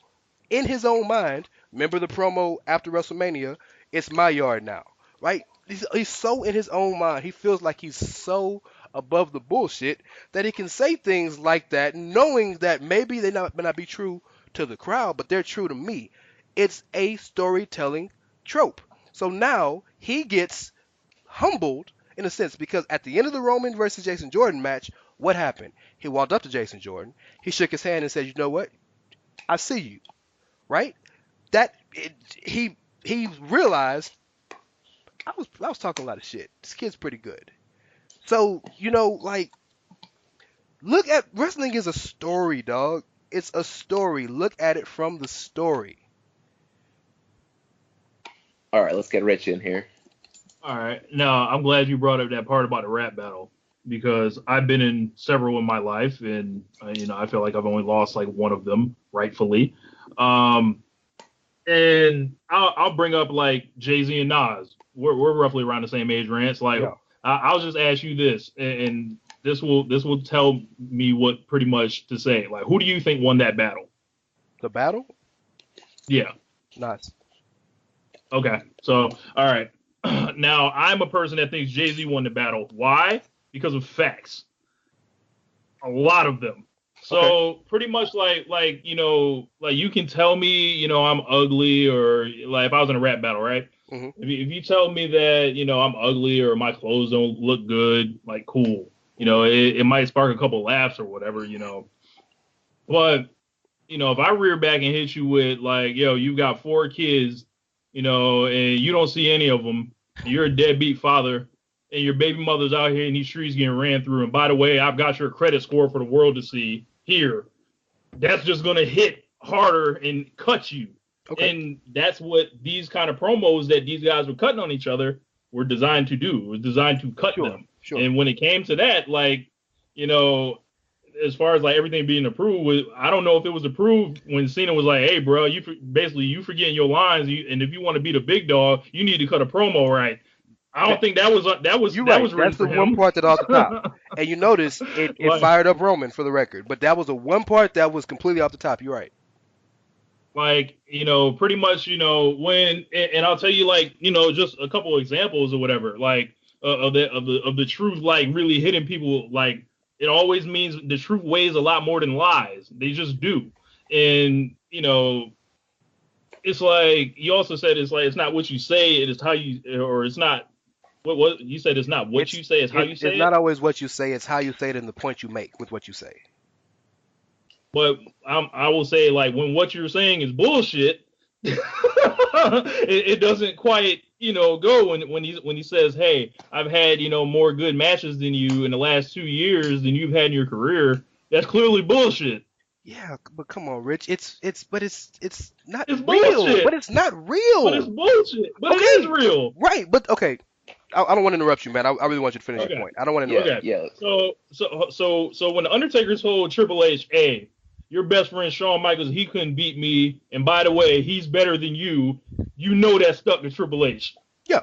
C: in his own mind. Remember the promo after WrestleMania? It's my yard now, right? He's so in his own mind. He feels like he's so above the bullshit that he can say things like that, knowing that maybe they may not be true to the crowd, but they're true to me. It's a storytelling trope. So now he gets humbled in a sense because at the end of the Roman versus Jason Jordan match, what happened? He walked up to Jason Jordan. He shook his hand and said, "You know what? I see you." Right? He realized I was talking a lot of shit. This kid's pretty good. So, look at wrestling is a story, dog. It's a story. Look at it from the story.
A: All right, let's get Rich in here.
B: All right. Now, I'm glad you brought up that part about the rap battle because I've been in several in my life, and I feel like I've only lost like one of them, rightfully. And I'll bring up like Jay-Z and Nas. We're roughly around the same age, Rance. Like, yeah. I'll just ask you this, and this will tell me what pretty much to say. Like, who do you think won that battle?
C: The battle?
B: Yeah.
C: Nas.
B: Okay. So, all right. Now, I'm a person that thinks Jay-Z won the battle. Why? Because of facts. A lot of them. So okay. Pretty much like you can tell me, I'm ugly, or like if I was in a rap battle, right? Mm-hmm. If you tell me that, I'm ugly or my clothes don't look good, like cool. It might spark a couple laughs or whatever, But, if I rear back and hit you with like, yo, you've got 4 kids, and you don't see any of them, you're a deadbeat father, and your baby mother's out here in these streets getting ran through. And by the way, I've got your credit score for the world to see here. That's just going to hit harder and cut you. Okay. And that's what these kind of promos that these guys were cutting on each other were designed to do. It was designed to cut them. Sure. And when it came to that, like, as far as like everything being approved, I don't know if it was approved when Cena was like, "Hey, bro, you forgetting your lines, and if you want to be the big dog, you need to cut a promo right." I don't think that was
C: You're right. That's the one part that off the top. And you notice it fired up Roman for the record, but that was the one part that was completely off the top. You're right.
B: Like, pretty much, when, and I'll tell you, like, just a couple of examples or whatever. Like of the truth like really hitting people. Like it always means the truth weighs a lot more than lies. They just do. And you know, it's like you also said it's like it's not what you say, it is how you, or it's not what you said, it's not what you say, it's how you say it.
C: It's not always what you say, it's how you say it and the point you make with what you say.
B: But I will say, like, when what you're saying is bullshit, it doesn't quite, go when he says, "Hey, I've had, more good matches than you in the last 2 years than you've had in your career." That's clearly bullshit.
C: Yeah, but come on, Rich. It's not
B: It's
C: real.
B: bullshit.
C: But it's not real.
B: But it's bullshit. But
C: Okay.
B: it is real.
C: Right, but okay. I don't want to interrupt you, man. I really want you to finish your point. I don't want to interrupt.
A: Yeah.
B: So when the Undertaker told Triple H, "Hey, your best friend Shawn Michaels, he couldn't beat me, and by the way, he's better than you," that stuck to Triple H.
C: Yeah.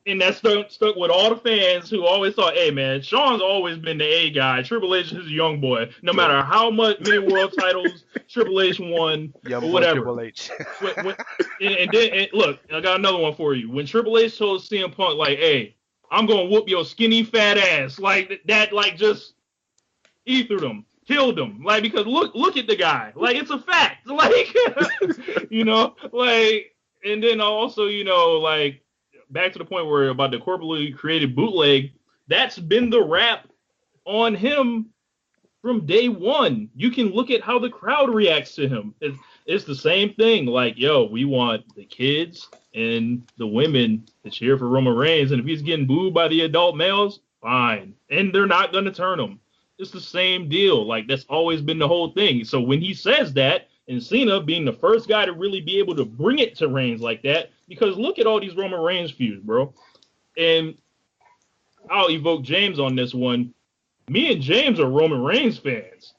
B: And that stuck with all the fans who always thought, "Hey, man, Shawn's always been the A guy. Triple H is a young boy. No matter how many world titles Triple H won,
C: Young
B: or whatever."
C: Triple H.
B: and then look, I got another one for you. When Triple H told CM Punk, like, "Hey, I'm gonna whoop your skinny fat ass," like that, like just ethered him, killed him, like, because look at the guy, like it's a fact, like like, and then also like back to the point where about the corporately created bootleg, that's been the rap on him from day one. You can look at how the crowd reacts to him. It's the same thing. Like, yo, we want the kids and the women to cheer for Roman Reigns, and if he's getting booed by the adult males, fine. And they're not going to turn him. It's the same deal. Like, that's always been the whole thing. So when he says that, and Cena being the first guy to really be able to bring it to Reigns like that, because look at all these Roman Reigns feuds, bro. And I'll evoke James on this one. Me and James are Roman Reigns fans.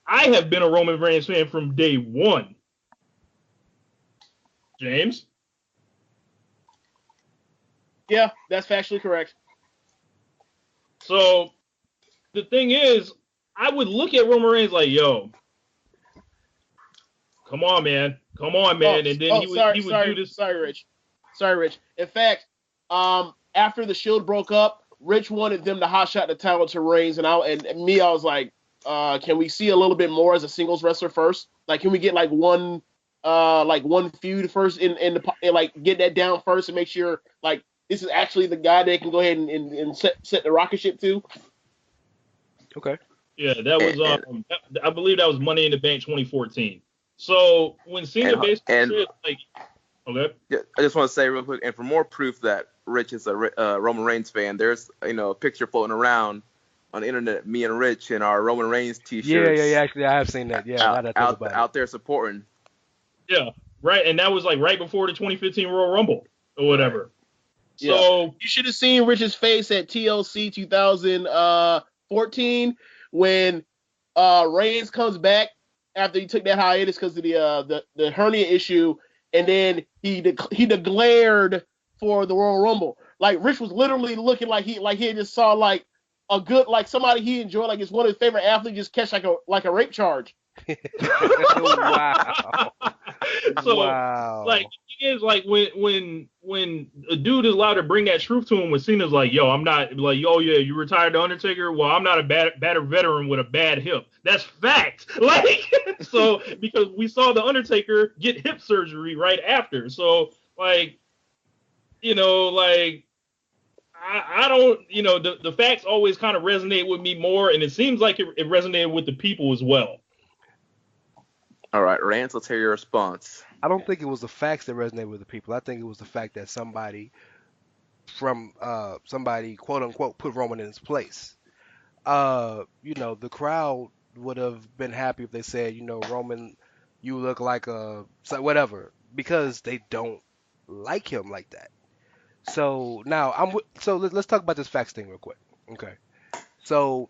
B: I have been a Roman Reigns fan from day one. James?
D: Yeah, that's factually correct.
B: So the thing is, I would look at Roman Reigns like, yo, come on, man. Come on, man. And then he would do this.
D: Sorry, Rich. In fact, after the Shield broke up, Rich wanted them to hot shot the title to Reigns, and I was like, can we see a little bit more as a singles wrestler first? Like, can we get like one feud first and like get that down first and make sure like this is actually the guy that can go ahead and set the rocket ship to?
C: Okay.
B: Yeah, that was I believe that was Money in the Bank 2014. So when Cena basically said, like, okay.
A: Yeah, I just want to say real quick, and for more proof that Rich is a Roman Reigns fan, there's a picture floating around on the internet, me and Rich in our Roman Reigns t-shirts.
C: Yeah. Actually, I have seen that. Yeah,
A: out there supporting.
B: Yeah, right. And that was like right before the 2015 Royal Rumble or whatever.
D: Yeah.
B: So
D: you should have seen Rich's face at TLC 2014 when Reigns comes back after he took that hiatus because of the hernia issue, and then he declared for the Royal Rumble. Like, Rich was literally looking like he just saw like a good, like somebody he enjoyed, like it's one of his favorite athletes just catch like a rape charge.
C: Wow.
B: So,
C: wow.
B: like, the thing is, like, when a dude is allowed to bring that truth to him, when Cena's like, yo, I'm not, like, oh, yeah, you retired the Undertaker? Well, I'm not a battered veteran with a bad hip. That's fact. Like, so, because we saw the Undertaker get hip surgery right after. So, like, like, I don't, the facts always kind of resonate with me more, and it seems like it resonated with the people as well.
C: All
A: right, Rance, let's hear your response.
C: I don't think it was the facts that resonated with the people. I think it was the fact that somebody quote unquote put Roman in his place. The crowd would have been happy if they said, Roman, you look like whatever, because they don't like him like that. So now let's talk about this facts thing real quick. Okay. So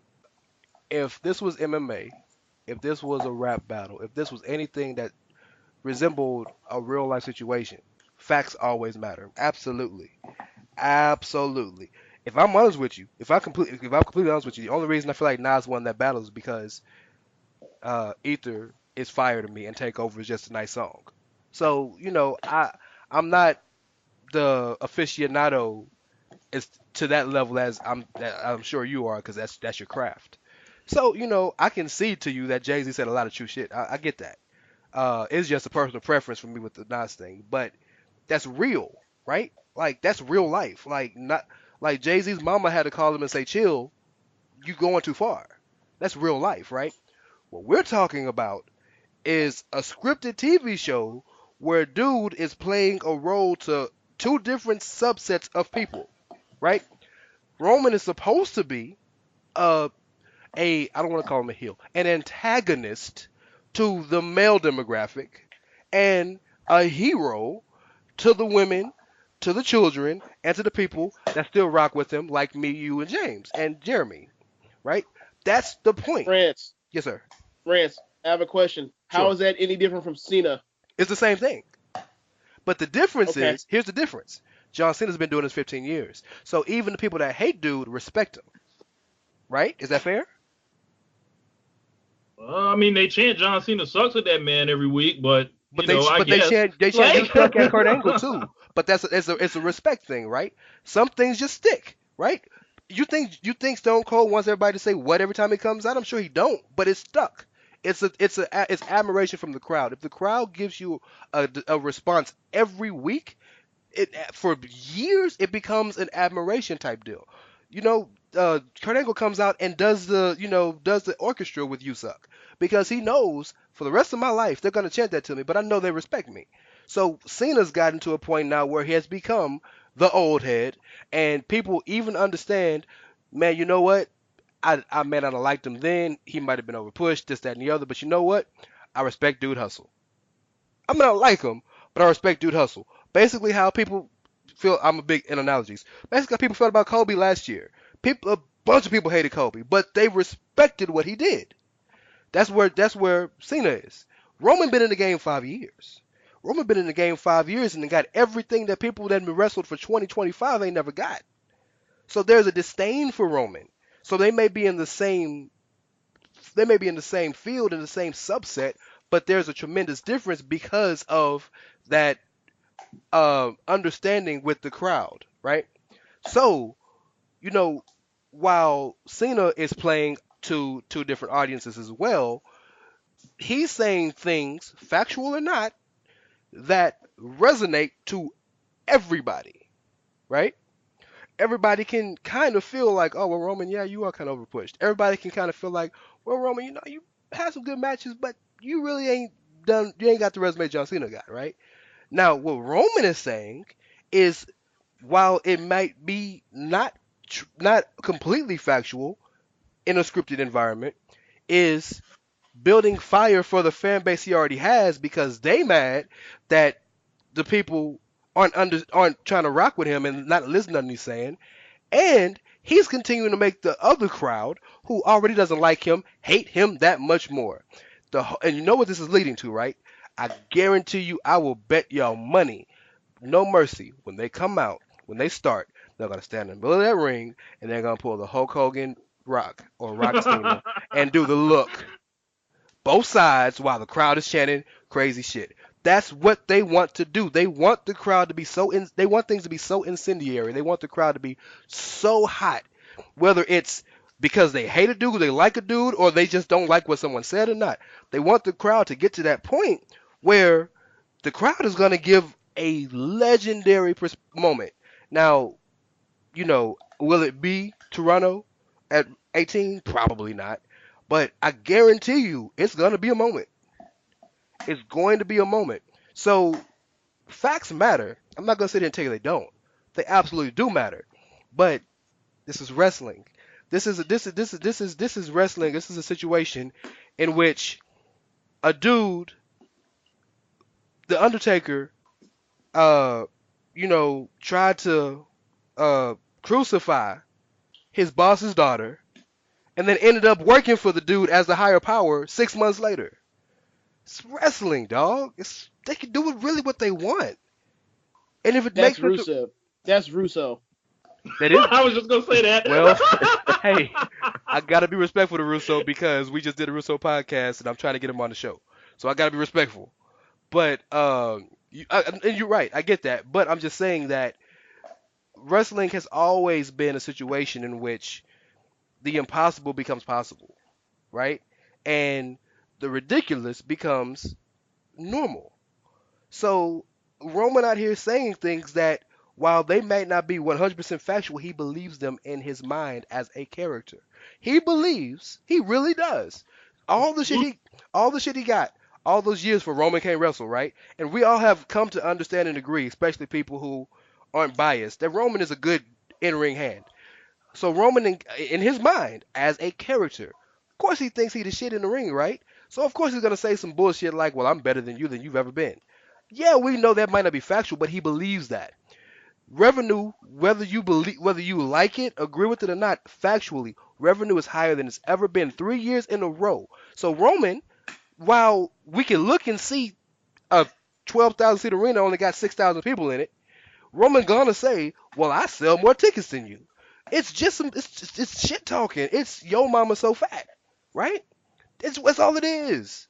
C: if this was MMA, if this was a rap battle, if this was anything that resembled a real life situation, facts always matter. Absolutely. If I'm honest with you, if I'm completely honest with you, the only reason I feel like Nas won that battle is because Ether is fire to me and Take Over is just a nice song. So, I'm not the aficionado as to that level as I'm sure you are, because that's your craft. So I can see to you that Jay-Z said a lot of true shit. I get that. It's just a personal preference for me with the Nas thing, but that's real, right? Like that's real life. Like not like Jay-Z's mama had to call him and say, "Chill, you going too far." That's real life, right? What we're talking about is a scripted TV show where dude is playing a role to two different subsets of people, right? Roman is supposed to be a I don't want to call him a heel, an antagonist to the male demographic, and a hero to the women, to the children, and to the people that still rock with him, like me, you, and James, and Jeremy, right? That's the point.
D: Rance,
C: Yes, sir.
D: Rance, I have a question. How
C: Sure.
D: is that any different from Cena?
C: It's the same thing. But the difference
D: Okay.
C: is, here's the difference. John Cena's been doing this 15 years. So even the people that hate dude respect him. Right? Is that fair?
B: I mean, they chant John Cena sucks with that man every week, but
C: But
B: I
C: they
B: guess.
C: chant you suck at Kurt Angle too. But it's a respect thing, right? Some things just stick, right? You think Stone Cold wants everybody to say what every time he comes out? I'm sure he don't, but it's stuck. It's admiration from the crowd. If the crowd gives you a response every week, for years it becomes an admiration type deal. Kurt Angle comes out and does the orchestra with "You Suck" because he knows for the rest of my life they're gonna chant that to me, but I know they respect me. So Cena's gotten to a point now where he has become the old head, and people even understand, man. You know what? I may not have liked him then. He might have been overpushed, this, that, and the other. But you know what? I respect dude hustle. I mean, I like him, but I respect dude hustle. Basically, how people feel. I'm a big in analogies. Basically, how people felt about Kobe last year. A bunch of people hated Kobe, but they respected what he did. That's where Cena is. Roman been in the game 5 years. Roman been in the game 5 years and got everything that people that been wrestled for 2025 ain't never got. So there's a disdain for Roman. So they may be in the same field in the same subset, but there's a tremendous difference because of that understanding with the crowd, right? So, while Cena is playing to two different audiences as well, he's saying things, factual or not, that resonate to everybody, right? Everybody can kind of feel like, oh, well, Roman, yeah, you are kind of overpushed. Everybody can kind of feel like, well, Roman, you had some good matches, but you really ain't got the resume John Cena got, right? Now, what Roman is saying is, while it might be not completely factual in a scripted environment, is building fire for the fan base he already has because they mad that the people aren't trying to rock with him and not listen to nothing he's saying, and he's continuing to make the other crowd who already doesn't like him hate him that much more. And you know what this is leading to, right? I guarantee you, I will bet y'all money, no mercy, when they come out, when they start, they're gonna stand in the middle of that ring and they're gonna pull the Hulk Hogan Rock or Rock Cena and do the look, both sides, while the crowd is chanting crazy shit. That's what they want to do. They want the crowd to be they want things to be so incendiary. They want the crowd to be so hot, whether it's because they hate a dude, they like a dude, or they just don't like what someone said or not. They want the crowd to get to that point where the crowd is going to give a legendary moment. Now, will it be Toronto at 18? Probably not. But I guarantee you, it's going to be a moment. It's going to be a moment. So facts matter. I'm not going to sit here and tell you they don't. They absolutely do matter. But this is wrestling. This is wrestling. This is a situation in which a dude, the Undertaker, tried to crucify his boss's daughter, and then ended up working for the dude as the higher power 6 months later. It's wrestling, dog. They can do really what they want. And if it
D: That's
C: makes
D: Rusev. That's Russo.
C: That is.
B: I was just gonna say that.
C: Well, hey, I gotta be respectful to Russo because we just did a Russo podcast and I'm trying to get him on the show, so I gotta be respectful. But and you're right, I get that. But I'm just saying that wrestling has always been a situation in which the impossible becomes possible, right? And the ridiculous becomes normal. So Roman out here saying things that, while they may not be 100% factual, he believes them in his mind as a character. He really does. All the shit he, all the shit he got, all those years for Roman can't wrestle, right? And we all have come to understand and agree, especially people who aren't biased, that Roman is a good in-ring hand. So Roman, in his mind, as a character, of course he thinks he the shit in the ring, right? So of course he's gonna say some bullshit like, "Well, I'm better than you've ever been." Yeah, we know that might not be factual, but he believes that. Revenue, whether you like it, agree with it or not, factually, revenue is higher than it's ever been 3 years in a row. So Roman, while we can look and see a 12,000 seat arena only got 6,000 people in it, Roman gonna say, "Well, I sell more tickets than you." It's just it's shit talking. It's yo mama so fat, right? That's all it is.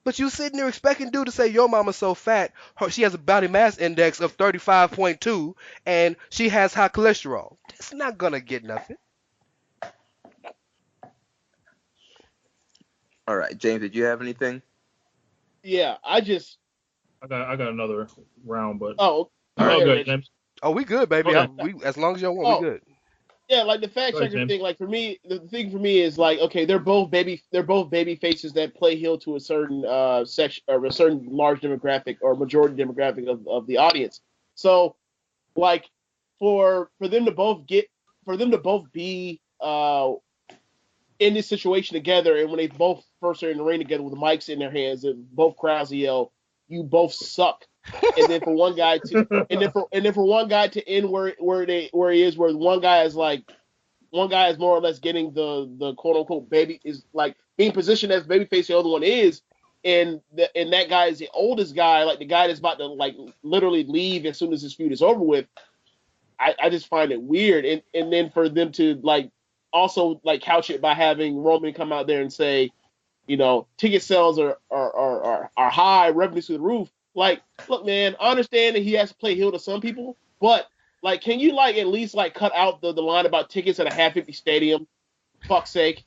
C: But you sitting there expecting dude to say your mama's so fat, she has a body mass index of 35.2, and she has high cholesterol. That's not gonna get nothing.
A: All right, James, did you have anything?
D: Yeah,
B: I got another round, but
D: all
B: right,
D: good,
B: James.
C: Oh, we good, baby.
B: Okay.
C: We as long as y'all want, we good.
D: Yeah, like the fact checker thing. Like for me, the thing for me is like, okay, they're both baby faces that play heel to a certain section or a certain large demographic or majority demographic of the audience. So, like, for them to both be in this situation together, and when they both first are in the ring together with the mics in their hands, and both crowds yell, "You both suck." And then for one guy to end where he is, where one guy is more or less getting the quote unquote baby, is like being positioned as babyface, the other one is, and that guy is the oldest guy, like the guy that's about to like literally leave as soon as his feud is over with. I just find it weird, and then for them to like also like couch it by having Roman come out there and say, you know, ticket sales are high, revenues through the roof. Like, look, man, I understand that he has to play heel to some people, but like, can you like at least like cut out the line about tickets at a half-empty stadium? Fuck's sake.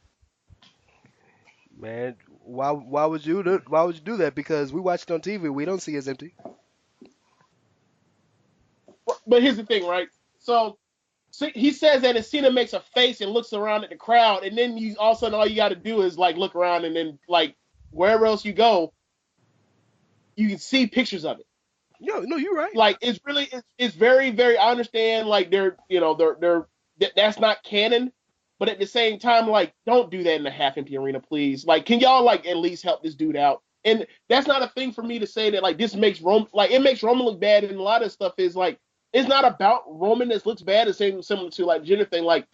C: Man, why would you do that? Because we watch it on TV, we don't see it's empty.
D: But here's the thing, right? So he says that, and Cena makes a face and looks around at the crowd, and then you all of a sudden all you got to do is like look around, and then like wherever else you go, you can see pictures of it.
C: No, you're right.
D: Like it's very, very. I understand, like they're that's not canon, but at the same time, like don't do that in a half-empty arena, please. Like, can y'all like at least help this dude out? And that's not a thing for me to say that like this makes Roman, like it makes Roman look bad, and a lot of stuff is like it's not about Roman that looks bad. It's similar to like Jinder thing. Like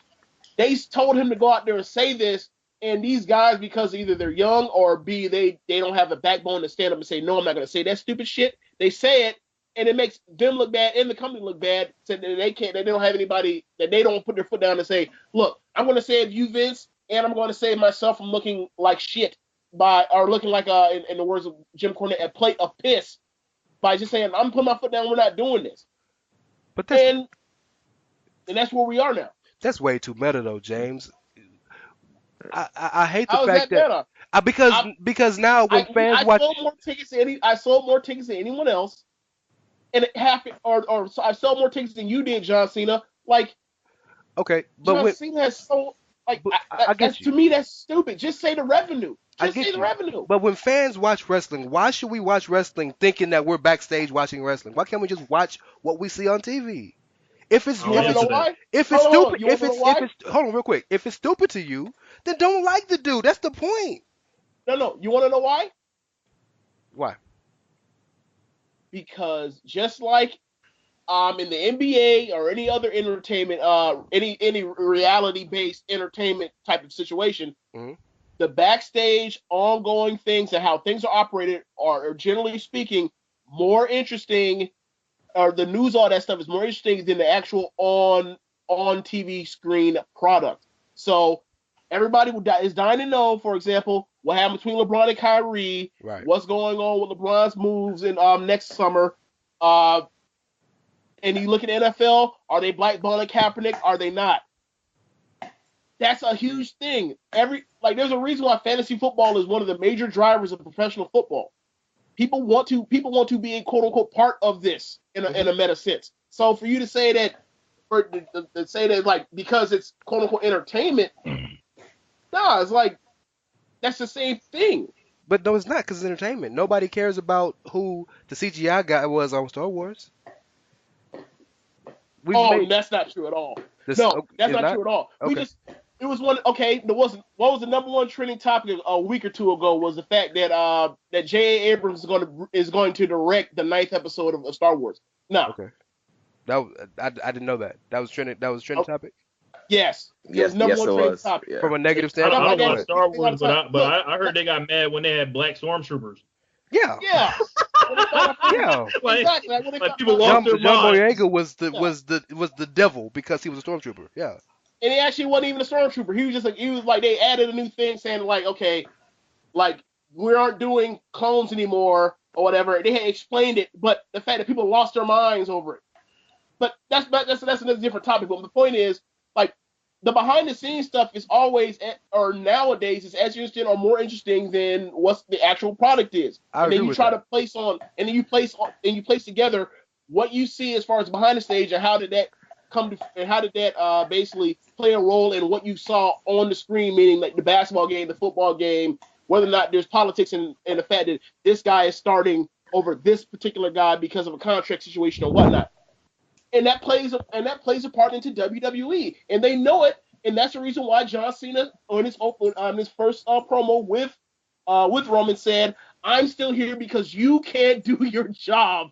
D: they told him to go out there and say this. And these guys, because either they're young or B, they don't have the backbone to stand up and say, no, I'm not going to say that stupid shit. They say it, and it makes them look bad and the company look bad. So that they don't have anybody, that they don't put their foot down and say, look, I'm going to save you, Vince, and I'm going to save myself from looking like shit or looking like, in the words of Jim Cornette, a plate of piss by just saying, I'm putting my foot down, we're not doing this.
C: But
D: and that's where we are now.
C: That's way too meta, though, James. I hate the
D: How
C: fact
D: that
C: because now when fans watch,
D: I sold more tickets than anyone else, and it happened, or so I sold more tickets than you did, John Cena. Like,
C: okay, but
D: John Cena has sold. Like,
C: I get you.
D: To me, that's stupid. Just say the revenue. Just say the revenue.
C: But when fans watch wrestling, why should we watch wrestling thinking that we're backstage watching wrestling? Why can't we just watch what we see on TV? If it's
D: hold on
C: real quick. If it's stupid to you, then don't like the dude. That's the point.
D: No. You want to know why?
C: Why?
D: Because just like in the NBA or any other entertainment, any reality-based entertainment type of situation,
C: mm-hmm.
D: the backstage ongoing things and how things are operated are generally speaking more interesting. Or the news, all that stuff is more interesting than the actual on TV screen product. So everybody is dying to know, for example, what happened between LeBron and Kyrie,
C: right.
D: What's going on with LeBron's moves in next summer. And you look at the NFL, are they blackballing Kaepernick? Are they not? That's a huge thing. There's a reason why fantasy football is one of the major drivers of professional football. People want to be a quote unquote part of this in a meta sense. So for you to say that, because it's quote unquote entertainment, it's like that's the same thing.
C: But no, it's not, because it's entertainment. Nobody cares about who the CGI guy was on Star Wars.
D: That's not true at all. That's not true at all.
C: Okay.
D: It was one. Okay, what was the number one trending topic a week or two ago was the fact that that J.A. Abrams is going to direct the 9th episode of Star Wars. No.
C: Okay. I didn't know that. That was trending. That was trending topic.
D: Yes.
A: Yes,
D: number
A: yes,
D: one
A: it
D: trending
A: was.
D: topic.
A: Yeah.
C: From a negative
B: I
C: standpoint.
B: don't watch Star Wars, but I heard they got mad when they had black stormtroopers.
C: Yeah.
D: Yeah.
C: Yeah.
D: Exactly.
B: Like people
C: John
B: lost their mind.
C: Boyega was the devil because he was a stormtrooper. Yeah.
D: And he actually wasn't even a stormtrooper. He was like they added a new thing saying like, okay, like we aren't doing clones anymore or whatever. They had explained it, but the fact that people lost their minds over it. But that's another different topic. But the point is, like, the behind the scenes stuff is always, or nowadays, is as interesting or more interesting than what the actual product is. And then you try to place together what you see as far as behind the stage and how did that basically play a role in what you saw on the screen, meaning like the basketball game, the football game, whether or not there's politics in the fact that this guy is starting over this particular guy because of a contract situation or whatnot. And that plays a part into WWE, and they know it, and that's the reason why John Cena on his first promo with Roman said, "I'm still here because you can't do your job."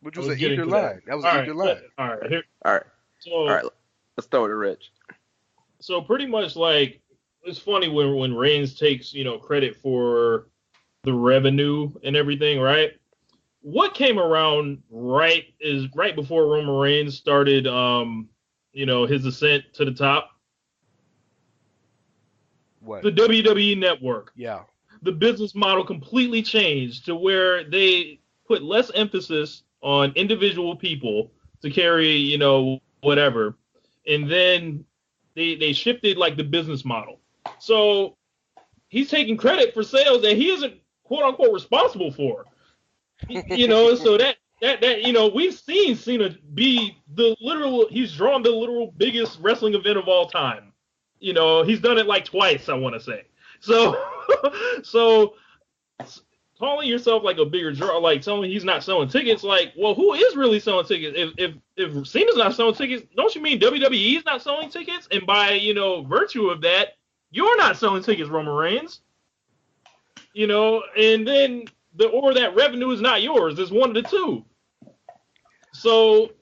C: Which was an eager line. That was an eager line.
B: All right.
A: All right. Let's start with Rich.
B: So pretty much like it's funny when Reigns takes credit for the revenue and everything, right? What came around right before Roman Reigns started, his ascent to the top?
C: What?
B: The WWE Network.
C: Yeah.
B: The business model completely changed to where they put less emphasis on individual people to carry, whatever. And then they shifted like the business model. So he's taking credit for sales that he isn't quote unquote responsible for. So that we've seen Cena be he's drawn the literal biggest wrestling event of all time. He's done it like twice, I want to say. So calling yourself like a bigger draw, like someone he's not selling tickets, like, well, who is really selling tickets? If Cena's not selling tickets, don't you mean WWE is not selling tickets? And by, virtue of that, you're not selling tickets, Roman Reigns. And then that revenue is not yours. It's one of the two. So,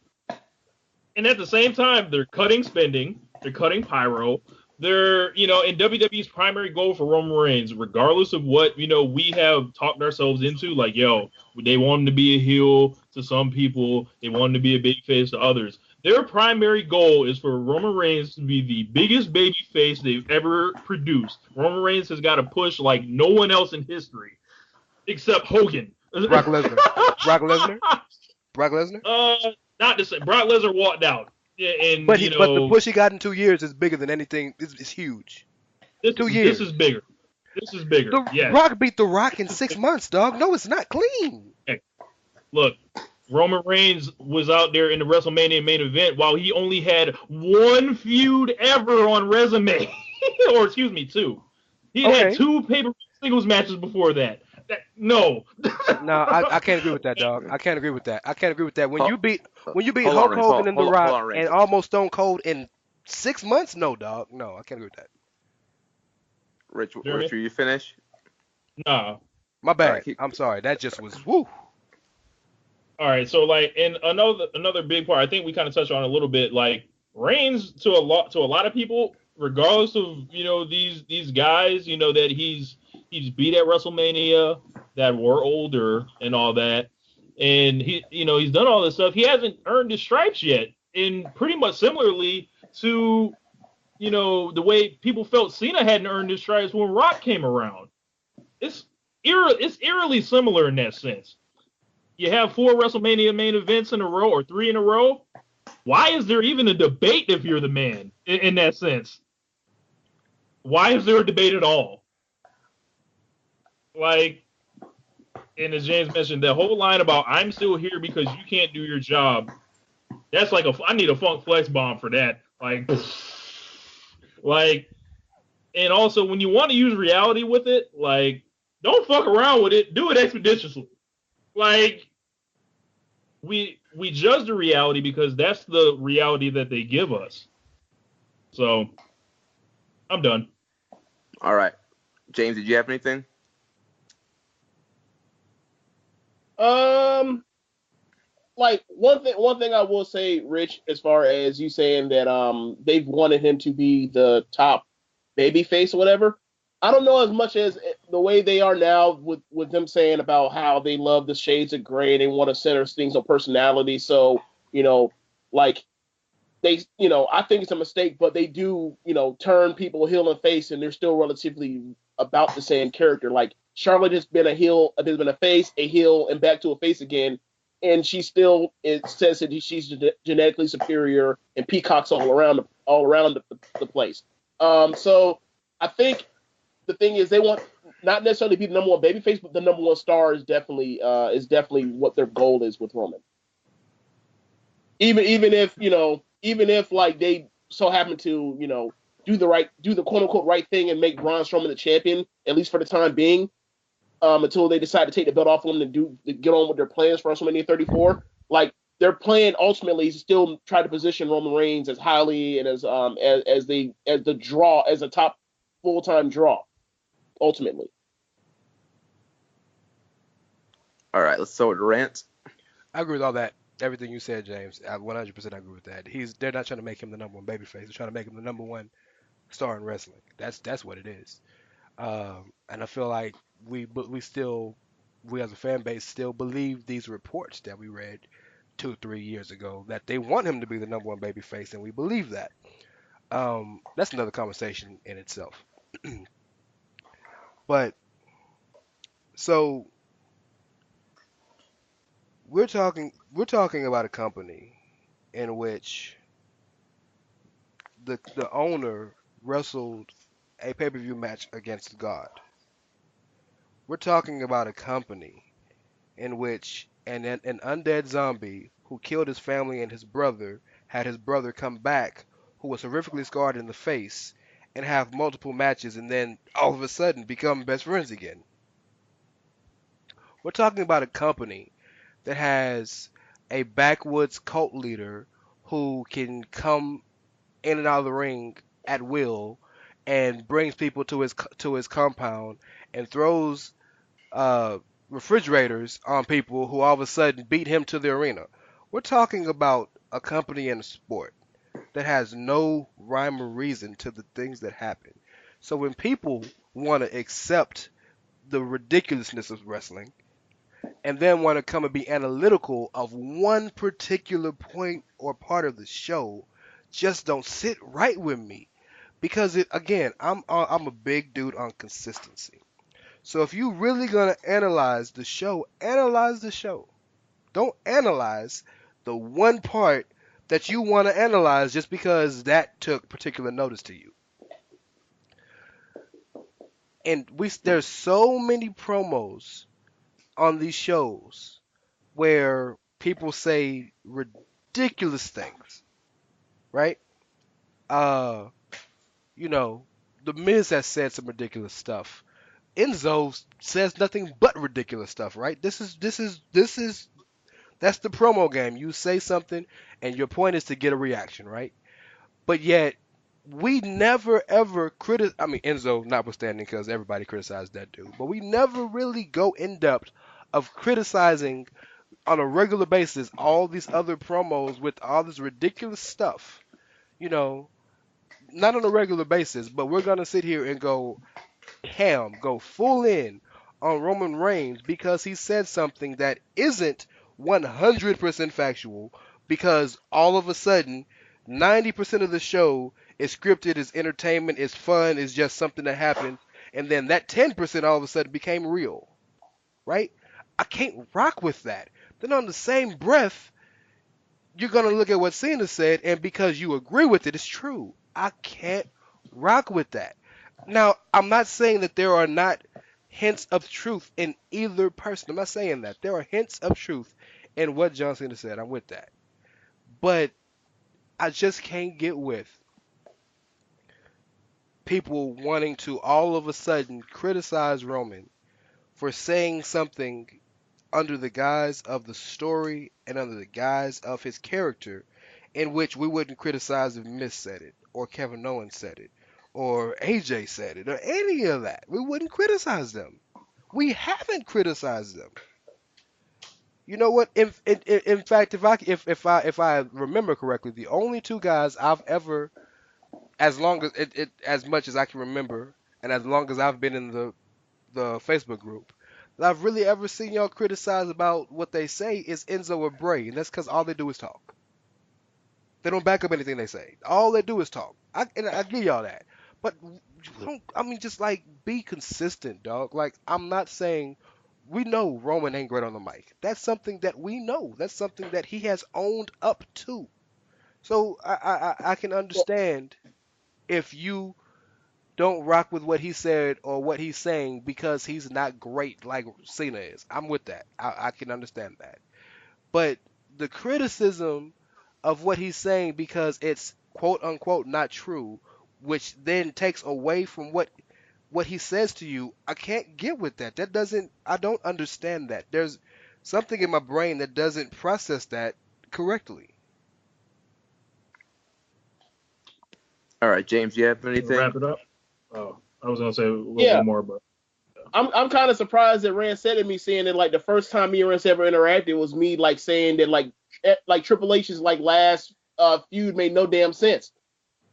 B: and at the same time, they're cutting spending. They're cutting pyro. They're, and WWE's primary goal for Roman Reigns, regardless of what, we have talked ourselves into, like, they want him to be a heel to some people. They want him to be a big face to others. Their primary goal is for Roman Reigns to be the biggest baby face they've ever produced. Roman Reigns has got to push like no one else in history. Except Hogan.
C: Brock Lesnar. Brock Lesnar?
B: Not the same. Brock Lesnar walked out. Yeah, and
C: but the push he got in 2 years is bigger than anything. It's huge. 2 years.
B: This is bigger. Yes.
C: Brock beat The Rock in 6 months, dog. No, it's not clean.
B: Hey, look, Roman Reigns was out there in the WrestleMania main event while he only had one feud ever on resume. Or excuse me, two. He had two pay-per-view singles matches before that. No,
C: I can't agree with that, dog. I can't agree with that. When you beat Hulk Hogan and The Rock and almost Stone Cold in 6 months, no, dog. No, I can't agree with that.
A: Rich, you finish?
B: No.
C: My bad. Right, I'm sorry. That just was woo.
B: All right, so like, and another big part, I think we kind of touched on a little bit, like Reigns to a lot of people, regardless of these guys, that he's beat at WrestleMania that were older and all that. And he's done all this stuff. He hasn't earned his stripes yet. And pretty much similarly to, the way people felt Cena hadn't earned his stripes when Rock came around. It's eerily similar in that sense. You have 4 WrestleMania main events in a row or 3 in a row. Why is there even a debate if you're the man in that sense? Why is there a debate at all? Like, and as James mentioned, the whole line about I'm still here because you can't do your job. That's like I need a funk flex bomb for that. Like, and also when you want to use reality with it, like, don't fuck around with it. Do it expeditiously. Like, we judge the reality because that's the reality that they give us. So, I'm done.
A: All right. James, did you have anything?
D: Like one thing I will say, Rich, as far as you saying that they've wanted him to be the top baby face or whatever. I don't know as much as the way they are now with them saying about how they love the shades of gray and they want to center things on personality. So, like they, I think it's a mistake, but they do, turn people heel and face, and they're still relatively about the same character. Like Charlotte has been a heel, has been a face, a heel, and back to a face again, and she still says that she's genetically superior and peacocks all around the place. So I think the thing is they want not necessarily be the number one babyface, but the number one star is definitely what their goal is with Roman. Even if like they so happen to do the quote unquote right thing and make Braun Strowman the champion, at least for the time being, until they decide to take the belt off him and get on with their plans for WrestleMania 34. Like their plan ultimately is to still try to position Roman Reigns as highly and as a top full-time draw ultimately.
A: All right, let's start with Rance.
C: I agree with all that. Everything you said, James. 100% agree with that. They're not trying to make him the number one babyface. They're trying to make him the number one star in wrestling. That's what it is. And I feel like we as a fan base still believe these reports that we read 2-3 years ago that they want him to be the number one babyface, and we believe that. That's another conversation in itself. But so we're talking about a company in which the owner wrestled a pay-per-view match against God. We're talking about a company in which an undead zombie who killed his family and his brother had his brother come back, who was horrifically scarred in the face, and have multiple matches, and then all of a sudden become best friends again. We're talking about a company that has a backwoods cult leader who can come in and out of the ring at will and brings people to his compound and throws refrigerators on people who all of a sudden beat him to the arena. We're talking about a company in a sport that has no rhyme or reason to the things that happen. So when people want to accept the ridiculousness of wrestling and then want to come and be analytical of one particular point or part of the show, just don't sit right with me. Because I'm a big dude on consistency. So if you really gonna analyze the show, analyze the show. Don't analyze the one part that you want to analyze just because that took particular notice to you. And there's so many promos on these shows where people say ridiculous things, right? The Miz has said some ridiculous stuff. Enzo says nothing but ridiculous stuff, right? That's the promo game. You say something and your point is to get a reaction, right? But yet we never ever Enzo notwithstanding, because everybody criticized that dude, but we never really go in depth of criticizing on a regular basis all these other promos with all this ridiculous stuff, not on a regular basis, but we're gonna sit here and go full in on Roman Reigns because he said something that isn't 100% factual, because all of a sudden 90% of the show is scripted, is entertainment, is fun, is just something that happened, and then that 10% all of a sudden became real, right? I can't rock with that then on the same breath, you're going to look at what Cena said, and because you agree with it, it's true. I can't rock with that. Now, I'm not saying that there are not hints of truth in either person. I'm not saying that. There are hints of truth in what John Cena said. I'm with that. But I just can't get with people wanting to all of a sudden criticize Roman for saying something under the guise of the story and under the guise of his character, in which we wouldn't criticize if Miz said it, or Kevin Owens said it, or AJ said it, or any of that. We wouldn't criticize them. We haven't criticized them. You know what? In fact, if I remember correctly, the only two guys I've ever, as long as as much as I can remember, and as long as I've been in the Facebook group, that I've really ever seen y'all criticize about what they say is Enzo or Bray, and that's because all they do is talk. They don't back up anything they say. All they do is talk. I give y'all that, but just like be consistent, dog. Like, I'm not saying. We know Roman ain't great on the mic. That's something that we know. That's something that he has owned up to. So I can understand if you don't rock with what he said or what he's saying because he's not great like Cena is. I'm with that. I can understand that. But the criticism of what he's saying because it's quote unquote not true, which then takes away from what he says to you, I can't get with that. I don't understand that. There's something in my brain that doesn't process that correctly.
A: All right, James, you have anything?
B: Wrap it up. Oh, I was gonna say a little bit more, but
D: I'm kind of surprised that Rance said to me saying that like the first time me and Rance ever interacted was me like saying that like Triple H's like last feud made no damn sense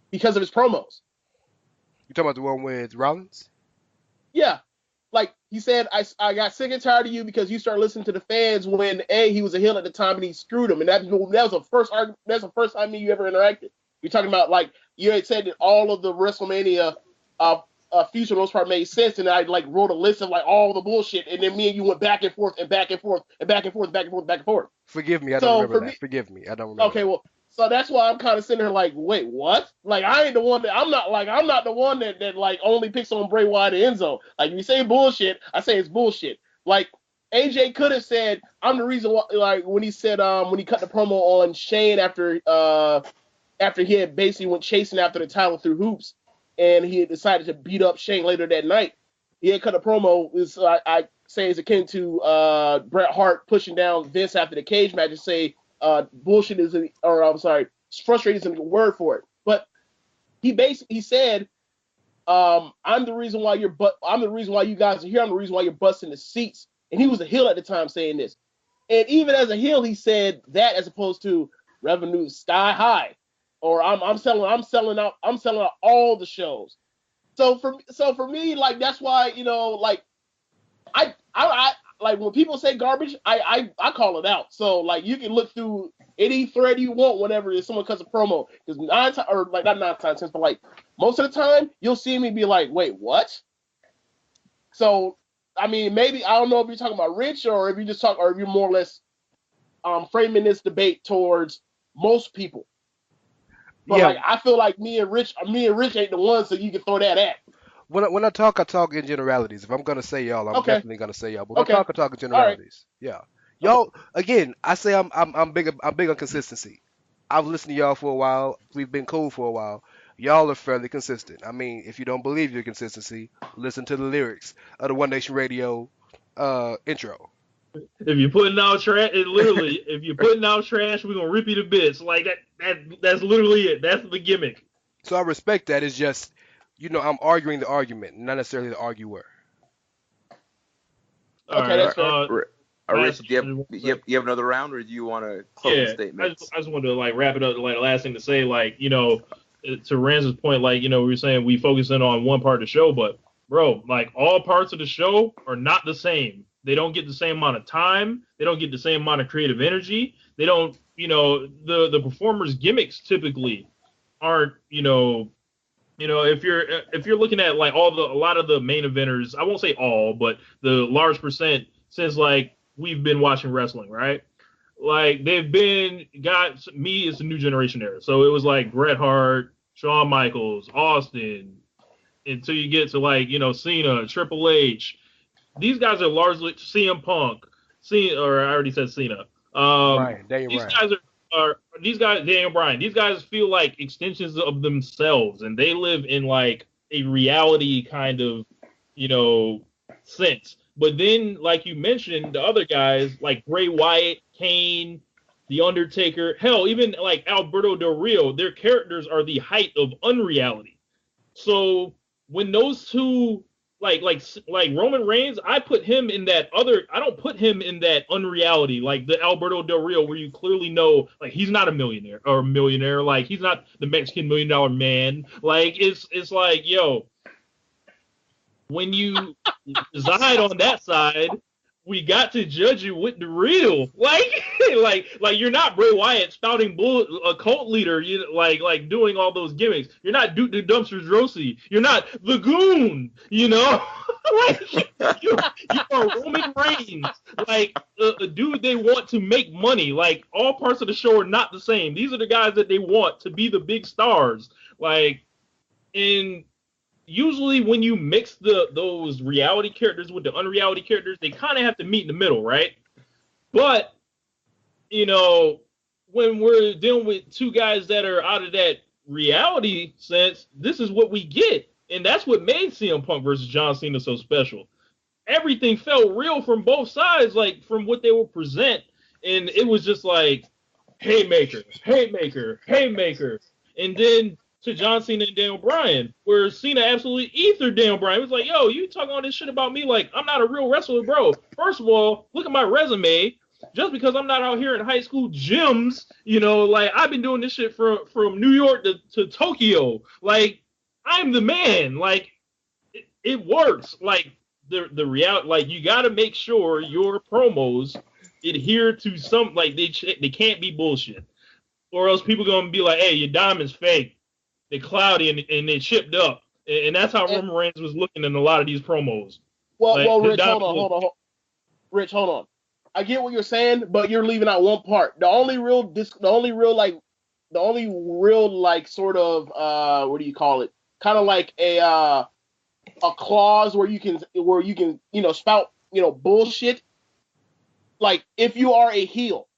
D: because of his promos.
C: You talking about the one with Rollins?
D: Yeah. Like he said, I got sick and tired of you because you started listening to the fans when he was a heel at the time and he screwed him, and that was the first argument. That's the first time you ever interacted. You're talking about like you had said that all of the WrestleMania feuds for the most part made sense, and I like wrote a list of like all the bullshit, and then me and you went back and forth and back and forth and back and forth, back and forth, back and forth.
C: Forgive me, I don't remember that. Forgive me, I don't remember.
D: Okay, well. So that's why I'm kind of sitting here like, wait, what? Like, I ain't the one that I'm not the one that like only picks on Bray Wyatt and Enzo. Like, if you say bullshit, I say it's bullshit. Like, AJ could have said, I'm the reason why. Like when he said, when he cut the promo on Shane after he had basically went chasing after the title through hoops, and he had decided to beat up Shane later that night. He had cut a promo. I say it's akin to Bret Hart pushing down Vince after the cage match and say. Bullshit frustrated isn't a word for it. But he said, I'm the reason why I'm the reason why you guys are here. I'm the reason why you're busting the seats. And he was a heel at the time saying this. And even as a heel, he said that as opposed to revenue sky high, or I'm selling out all the shows. So for me, like that's why like I like when people say garbage, I call it out. So like you can look through any thread you want whenever someone cuts a promo, because not 9 times 10, but like most of the time you'll see me be like, wait, what? So I mean, maybe I don't know if you're talking about Rich or if you're more or less framing this debate towards most people. But like I feel like me and Rich ain't the ones that you can throw that at.
C: When I talk in generalities. If I'm gonna say y'all, I'm definitely gonna say y'all. But when I talk in generalities. Right. Yeah. Y'all again, I say I'm big on consistency. I've listened to y'all for a while. We've been cool for a while. Y'all are fairly consistent. I mean, if you don't believe your consistency, listen to the lyrics of the One Nation Radio intro.
B: If you're putting out trash, if you're putting out trash, we're gonna rip you to bits. Like that's literally it. That's the gimmick.
C: So I respect that. It's just, I'm arguing the argument, not necessarily the arguer.
D: Okay, that's fair.
A: Rich, do you have another round, or do you want to close the statement?
B: I just wanted to like wrap it up. Like the last thing to say, like to Rance's point, like we were saying, we focus in on one part of the show, but bro, like all parts of the show are not the same. They don't get the same amount of time. They don't get the same amount of creative energy. They don't, the performers' gimmicks typically aren't, if you're looking at like a lot of the main eventers, I won't say all, but the large percent since like we've been watching wrestling, right? like they've got me as a new generation era. So it was like Bret Hart, Shawn Michaels, Austin, until you get to like, Cena, Triple H. These guys are largely CM Punk, or I already said Cena.
C: Daniel
B: These
C: Bryan.
B: guys Daniel Bryan. These guys feel like extensions of themselves, and they live in like a reality kind of, sense. But then, like you mentioned, the other guys like Bray Wyatt, Kane, The Undertaker, hell, even like Alberto Del Rio, their characters are the height of unreality. So when those two, like Roman Reigns, I put him in that other. I don't put him in that unreality, like the Alberto Del Rio, where you clearly know, like he's not a millionaire, like he's not the Mexican $1 million man. Like it's like, yo, when you reside on that side, we got to judge you with the real. Like you're not Bray Wyatt spouting a cult leader, like doing all those gimmicks. You're not Duke the Dumpsters Rossi. You're not the Goon, like you are Roman Reigns, like a dude they want to make money. Like all parts of the show are not the same. These are the guys that they want to be the big stars. Like in usually when you mix those reality characters with the unreality characters, they kind of have to meet in the middle, right? But when we're dealing with two guys that are out of that reality sense, this is what we get, and that's what made CM Punk versus John Cena so special. Everything felt real from both sides, like from what they would present, and it was just like haymaker, haymaker, haymaker, and then to John Cena and Daniel Bryan, where Cena absolutely ethered Daniel Bryan. It was like, yo, you talking all this shit about me like I'm not a real wrestler, bro. First of all, look at my resume. Just because I'm not out here in high school gyms, like I've been doing this shit from New York to Tokyo. Like I'm the man. Like it works. Like the reality, like you got to make sure your promos adhere to some, like they can't be bullshit, or else people gonna be like, hey, your diamond's fake. They cloudy and they chipped up, and that's how Roman Reigns was looking in a lot of these promos.
D: Well, Rich, hold on. Rich, hold on. I get what you're saying, but you're leaving out one part. The only real sort of what do you call it? Kind of like a clause where you can spout bullshit. Like if you are a heel,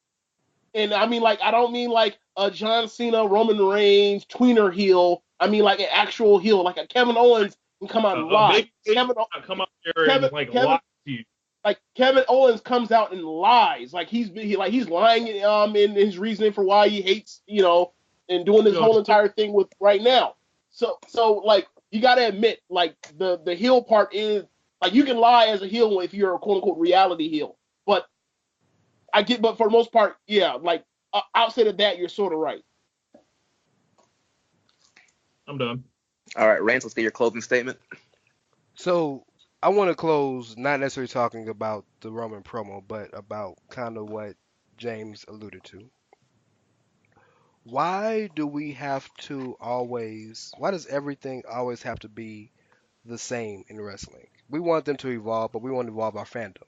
D: and I mean like I don't mean like a John Cena, Roman Reigns, tweener heel. I mean like an actual heel, like a Kevin Owens can come out and lie.
B: Come out there and lie to you.
D: Like Kevin Owens comes out and lies, like he's lying in his reasoning for why he hates and doing this whole entire thing with right now. So like you gotta admit like the heel part is like you can lie as a heel if you're a quote unquote reality heel, but for the most part, yeah, like. Outside of that, you're sort of right.
B: I'm done.
A: All right, Rance, let's get your closing statement.
C: So I want to close not necessarily talking about the Roman promo, but about kind of what James alluded to. Why does everything always have to be the same in wrestling? We want them to evolve, but we want to evolve our fandom.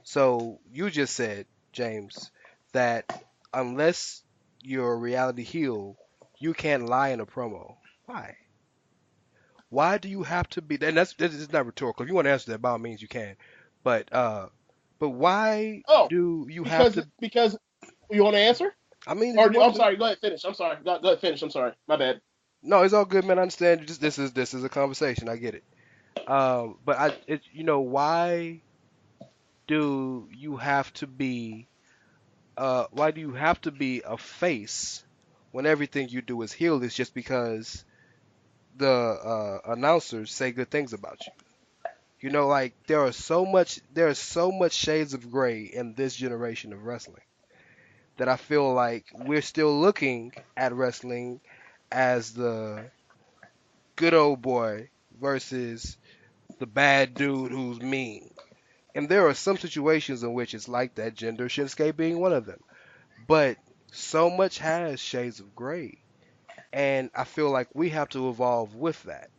C: So you just said, James, that unless you're a reality heel, you can't lie in a promo. Why? Why do you have to be? And that's not rhetorical. If you want to answer that, by all means, you can. But why do you have to?
D: Because you want to answer?
C: I mean,
D: I'm sorry. Go ahead, finish. I'm sorry. Go ahead, finish. I'm sorry. My bad.
C: No, it's all good, man. I understand. This is a conversation. I get it. But why do you have to be? Why do you have to be a face when everything you do is heel? Is just because the announcers say good things about you. Like there are so much shades of gray in this generation of wrestling that I feel like we're still looking at wrestling as the good old boy versus the bad dude who's mean. And there are some situations in which it's like that, Jinder Shinsuke being one of them. But so much has shades of gray. And I feel like we have to evolve with that.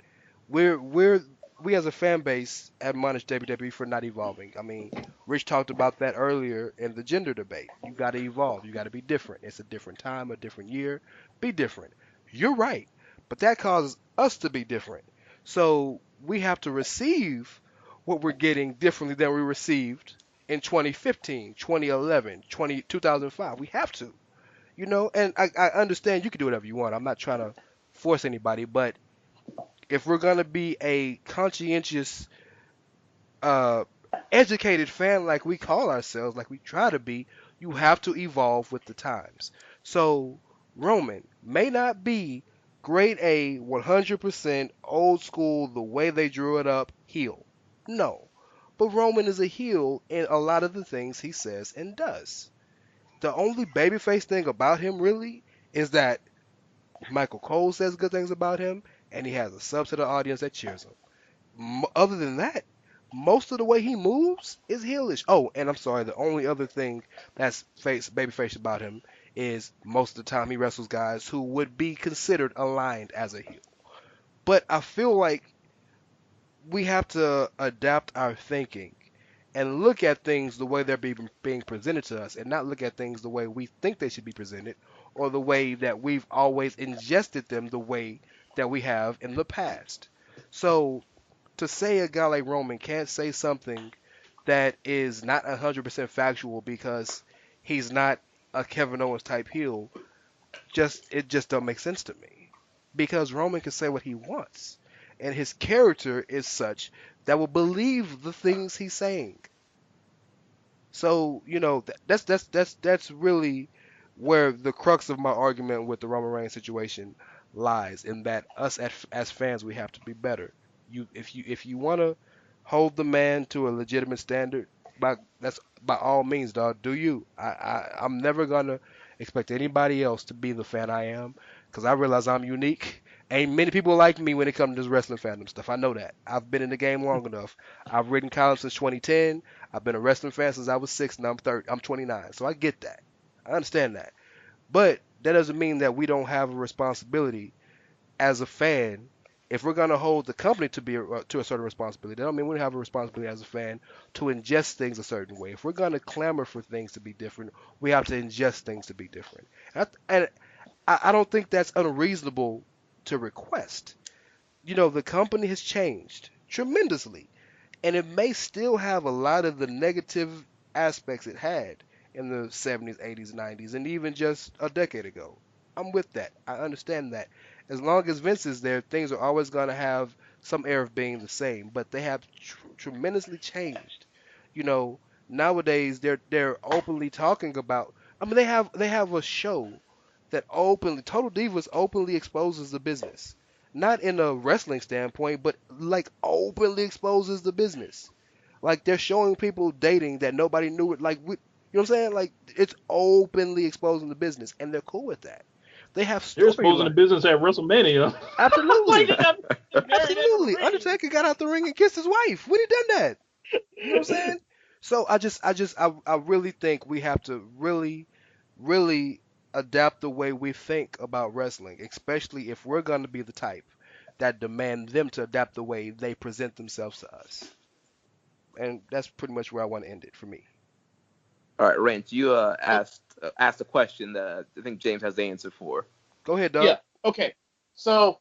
C: We're we as a fan base admonish WWE for not evolving. I mean, Rich talked about that earlier in the gender debate. You got to evolve. You got to be different. It's a different time, a different year. Be different. You're right, but that causes us to be different. So we have to receive what we're getting differently than we received in 2015, 2011, 2005. We have to, and I understand you can do whatever you want. I'm not trying to force anybody, but if we're gonna be a conscientious, uh, educated fan like we call ourselves, like we try to be, you have to evolve with the times. So Roman may not be grade A, 100% old school, the way they drew it up heel. No, but Roman is a heel in a lot of the things he says and does. The only babyface thing about him really is that Michael Cole says good things about him, and he has a subset of audience that cheers him. Other than that, most of the way he moves is heelish. Oh, and I'm sorry, the only other thing that's babyface about him is most of the time he wrestles guys who would be considered aligned as a heel. But I feel like we have to adapt our thinking and look at things the way they're being presented to us, and not look at things the way we think they should be presented, or the way that we've always ingested them the way that we have in the past. So to say a guy like Roman can't say something that is not 100% factual because he's not a Kevin Owens type heel, it just don't make sense to me. Because Roman can say what he wants, and his character is such that will believe the things he's saying. So that's really where the crux of my argument with the Roman Reigns situation lies. In that us as fans, we have to be better. If you want to hold the man to a legitimate standard, that's by all means, dog. Do you? I'm never gonna expect anybody else to be the fan I am, because I realize I'm unique. Ain't many people like me when it comes to this wrestling fandom stuff. I know that. I've been in the game long enough. I've written columns since 2010. I've been a wrestling fan since I was 6, and I'm 30. I'm 29, so I get that. I understand that. But that doesn't mean that we don't have a responsibility as a fan. If we're gonna hold the company to a certain responsibility, that don't mean we don't have a responsibility as a fan to ingest things a certain way. If we're gonna clamor for things to be different, we have to ingest things to be different. And I don't think that's unreasonable to request. The company has changed tremendously, and it may still have a lot of the negative aspects it had in the 70s, 80s, 90s, and even just a decade ago. I'm with that. I understand that. As long as Vince is there, things are always going to have some air of being the same, but they have tremendously changed. Nowadays they're openly talking about. I mean, they have a show that Total Divas openly exposes the business, not in a wrestling standpoint, but like openly exposes the business. Like they're showing people dating that nobody knew it. Like, you know what I'm saying? Like it's openly exposing the business, and they're cool with that. They have
B: They're exposing the business at WrestleMania.
C: Absolutely. Absolutely. Undertaker got out the ring and kissed his wife. When he done that? You know what I'm saying? So I really think we have to really, really adapt the way we think about wrestling, especially if we're going to be the type that demand them to adapt the way they present themselves to us. And that's pretty much where I want to end it for me.
A: All right, Rance, you asked a question that I think James has the answer for.
C: Go ahead, Doug.
D: Yeah. Okay. So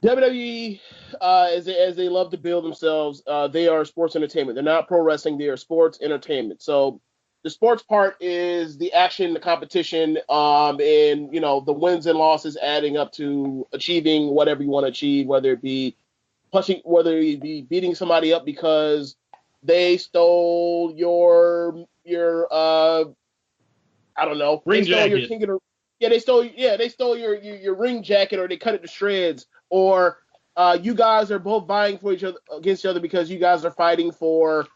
D: WWE, as they love to build themselves, they are sports entertainment. They're not pro wrestling. They are sports entertainment. So the sports part is the action, the competition, and the wins and losses adding up to achieving whatever you want to achieve, whether it be beating somebody up because they stole your I don't know.
B: Ring
D: they stole
B: jacket.
D: Your king of the, they stole your ring jacket, or they cut it to shreds, or you guys are both vying for against each other because you guys are fighting for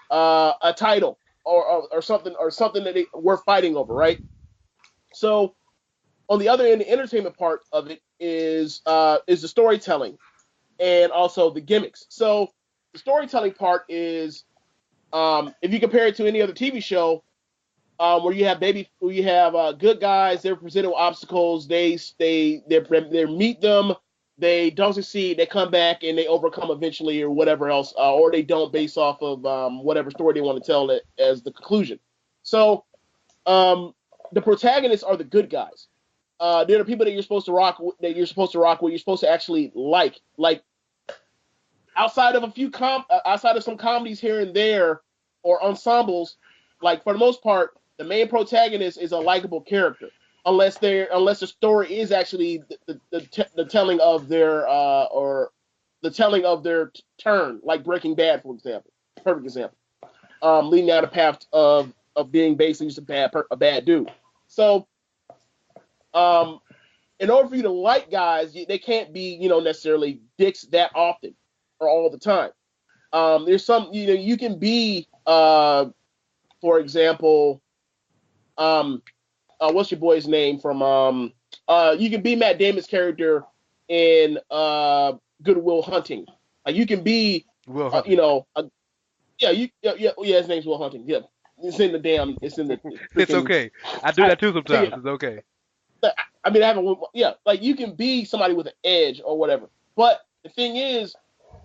D: a title or something that we're fighting over, right? So on the other end, the entertainment part of it is the storytelling and also the gimmicks. So the storytelling part is if you compare it to any other TV show, where you have good guys, they're presented with obstacles, they meet them, they don't succeed, they come back and they overcome eventually or whatever else, or they don't based off of whatever story they want to tell it as the conclusion. So the protagonists are the good guys. They're the people that you're supposed to rock with, you're supposed to actually like. Like outside of outside of some comedies here and there or ensembles, like for the most part, the main protagonist is a likable character. Unless the story is actually the telling of their turn, like Breaking Bad, for example, perfect example, leading down the path of being basically just a bad dude. So, in order for you to like guys, they can't be necessarily dicks that often or all the time. There's some you can be for example, what's your boy's name from you can be Matt Damon's character in Good Will Hunting. You can be
C: Will Hunting.
D: His name's Will Hunting. Yeah. It's in the
C: It's okay. I do that too sometimes.
D: Yeah.
C: It's okay.
D: I mean, like you can be somebody with an edge or whatever. But the thing is,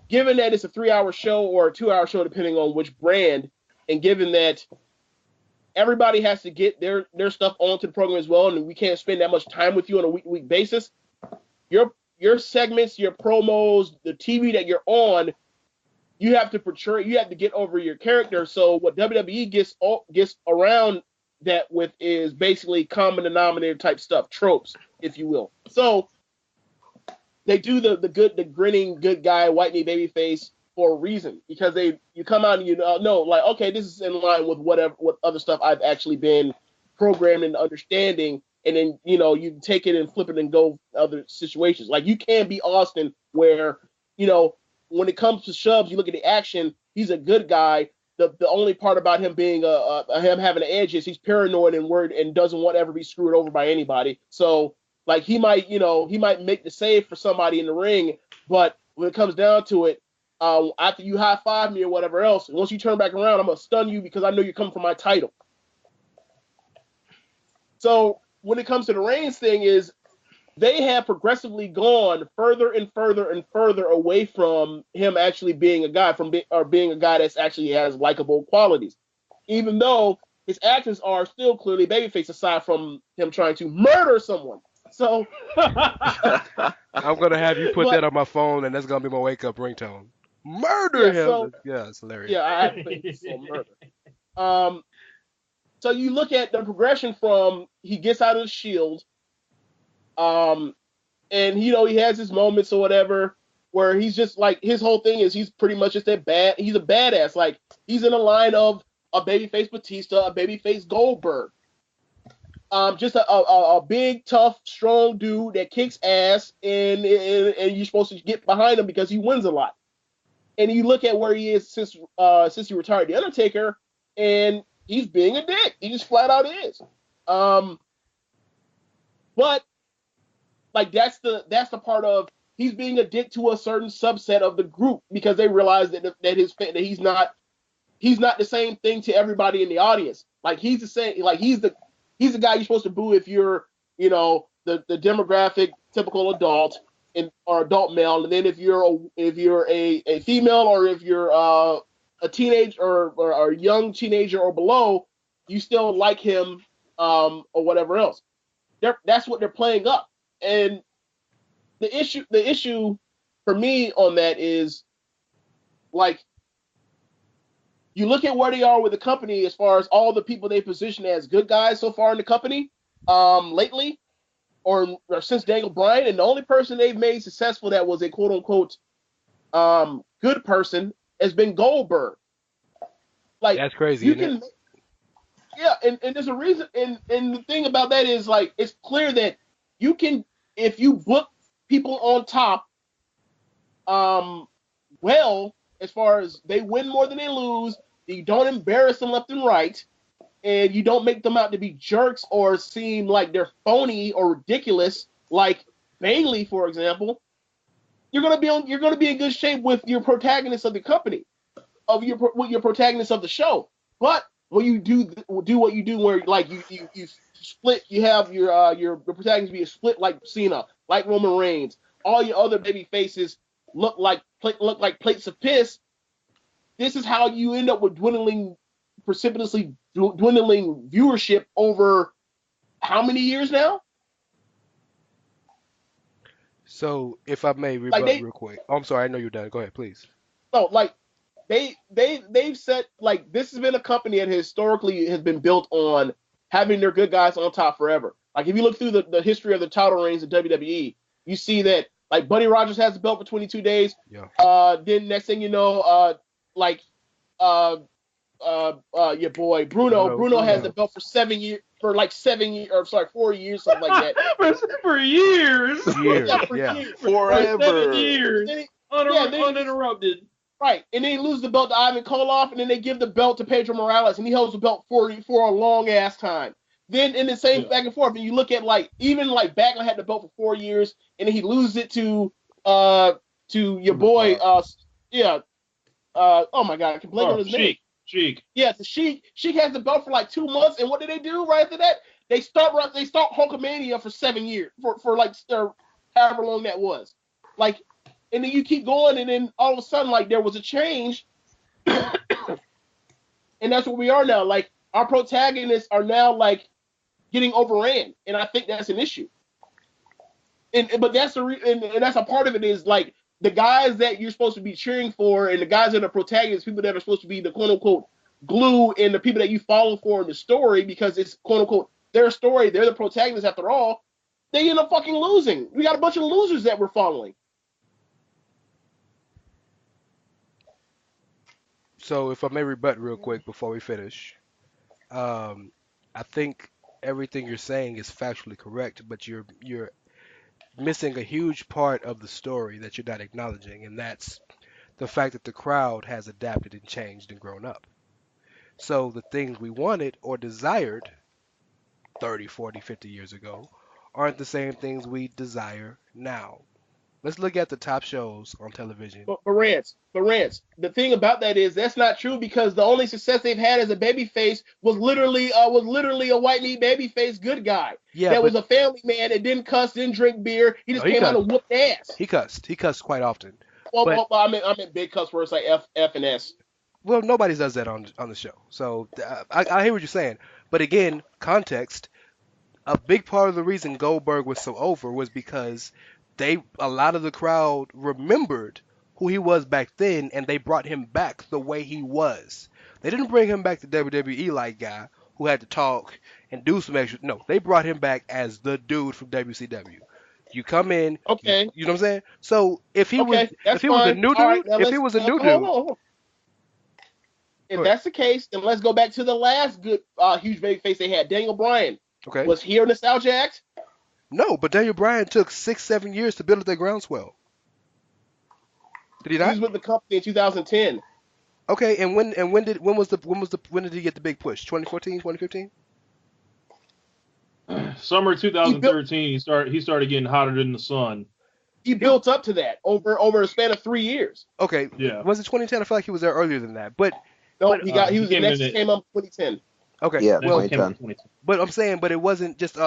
D: given that it's a 3-hour show or a 2-hour show, depending on which brand, and given that everybody has to get their stuff onto the program as well, and we can't spend that much time with you on a week-to-week basis, your segments, your promos, the TV that you're on, you have to portray, you have to get over your character. So what WWE gets around that with is basically common denominator type stuff, tropes, if you will. So they do the grinning good guy, white knee baby face for a reason, because you come out and know like, okay, this is in line with what other stuff I've actually been programmed and understanding, and then you take it and flip it and go other situations. Like you can't be Austin where when it comes to shoves, you look at the action, he's a good guy. The only part about him being him having an edge is he's paranoid and worried and doesn't want to ever be screwed over by anybody. So like he might make the save for somebody in the ring, but when it comes down to it, after you high five me or whatever else, once you turn back around, I'm gonna stun you because I know you're coming for my title. So when it comes to the Reigns thing, is they have progressively gone further and further and further away from him actually being a guy being a guy that's actually has likable qualities, even though his actions are still clearly babyface aside from him trying to murder someone. So
C: I'm gonna have you put that on my phone, and that's gonna be my wake up ringtone. Murder him.
D: So,
C: it's hilarious.
D: Yeah, I have to think it's murder. So you look at the progression from he gets out of the Shield, and he has his moments or whatever where he's just like, his whole thing is he's pretty much just he's a badass. Like he's in the line of a babyface Batista, a babyface Goldberg. Just a big, tough, strong dude that kicks ass, and you're supposed to get behind him because he wins a lot. And you look at where he is since he retired The Undertaker, and he's being a dick. He just flat out is. But like that's the part of he's being a dick to a certain subset of the group because they realize that he's not the same thing to everybody in the audience. Like he's the same. Like he's the guy you're supposed to boo if you're the demographic typical adult or adult male, and then if you're a female or if you're a teenage or a young teenager or below, you still like him or whatever else. That's what they're playing up. And the issue for me on that is, like, you look at where they are with the company as far as all the people they position as good guys so far in the company lately, or since Daniel Bryan, and the only person they've made successful that was a quote-unquote good person has been Goldberg. Like,
C: that's crazy,
D: you
C: isn't
D: can, it? Yeah, and there's a reason, and the thing about that is, like, it's clear that you can, if you book people on top well, as far as they win more than they lose, you don't embarrass them left and right, and you don't make them out to be jerks or seem like they're phony or ridiculous, like Bayley, for example, you're gonna be in good shape with your protagonist of the company, with your protagonist of the show. But when you do what you do, where like you split, you have your protagonist be a split like Cena, like Roman Reigns, all your other baby faces look like plates of piss, this is how you end up with precipitously dwindling viewership over how many years now?
C: So, if I may rebut real quick. Oh, I'm sorry. I know you're done. Go ahead, please.
D: No, like they've said, like, this has been a company that historically has been built on having their good guys on top forever. Like, if you look through the history of the title reigns of WWE, you see that, like, Buddy Rogers has the belt for 22 days.
C: Yeah.
D: Then next thing you know, your boy Bruno has the belt for 7 years, for like 7 years, or sorry, 4 years, something like that.
B: for years.
D: Years.
A: Forever.
B: 7 years. Uninterrupted.
D: Right, and then he loses the belt to Ivan Koloff, and then they give the belt to Pedro Morales, and he holds the belt for a long ass time. Then in the same back and forth, and you look at, like, even like Backlund had the belt for 4 years, and then he loses it to your boy oh my god, I can blank on his name.
B: Sheik.
D: Yeah, the Sheik. Sheik has the belt for like 2 months, and what do they do right after that? They start Hulkamania for 7 years, for like however long that was. Like, and then you keep going, and then all of a sudden, like, there was a change, and that's where we are now. Like, our protagonists are now, like, getting overran, and I think that's an issue. But that's and that's a part of it, is like the guys that you're supposed to be cheering for, and the guys that are protagonists, people that are supposed to be the quote unquote glue, and the people that you follow for in the story, because it's quote unquote their story, they're the protagonists after all. They end up fucking losing. We got a bunch of losers that we're following.
C: So, if I may rebut real quick before we finish, I think everything you're saying is factually correct, but you're missing a huge part of the story that you're not acknowledging, and that's the fact that the crowd has adapted and changed and grown up. So the things we wanted or desired 30, 40, 50 years ago aren't the same things we desire now. Let's look at the top shows on television.
D: But Rance, the thing about that is that's not true, because the only success they've had as a babyface was literally a white meat babyface good guy.
C: Yeah,
D: was a family man that didn't cuss, didn't drink beer. He just came out and whooped ass.
C: He cussed quite often.
D: Well, I meant big cuss words like F and S.
C: Well, nobody does that on the show. So I hear what you're saying. But again, context. A big part of the reason Goldberg was so over was because a lot of the crowd remembered who he was back then, and they brought him back the way he was. They didn't bring him back the WWE-like guy who had to talk and do some extra. No, they brought him back as the dude from WCW. You come in,
D: okay.
C: You know what I'm saying? So if he was a new dude,
D: if that's the case, then let's go back to the last good huge babyface they had, Daniel Bryan.
C: Okay.
D: Was he a Nostalgia Act?
C: No, but Daniel Bryan took 6-7 years to build up that groundswell. Did he not?
D: He was with the company in 2010.
C: Okay, and when did he get the big push? 2014, 2015?
B: Summer 2013, he started getting hotter than the sun.
D: He built up to that over a span of 3 years.
C: Okay.
B: Yeah.
C: Was it 2010? I feel like he was there earlier than that. But
D: he came up 2010.
C: Okay.
A: Yeah,
C: well,
A: 2010.
C: But I'm saying, but it wasn't just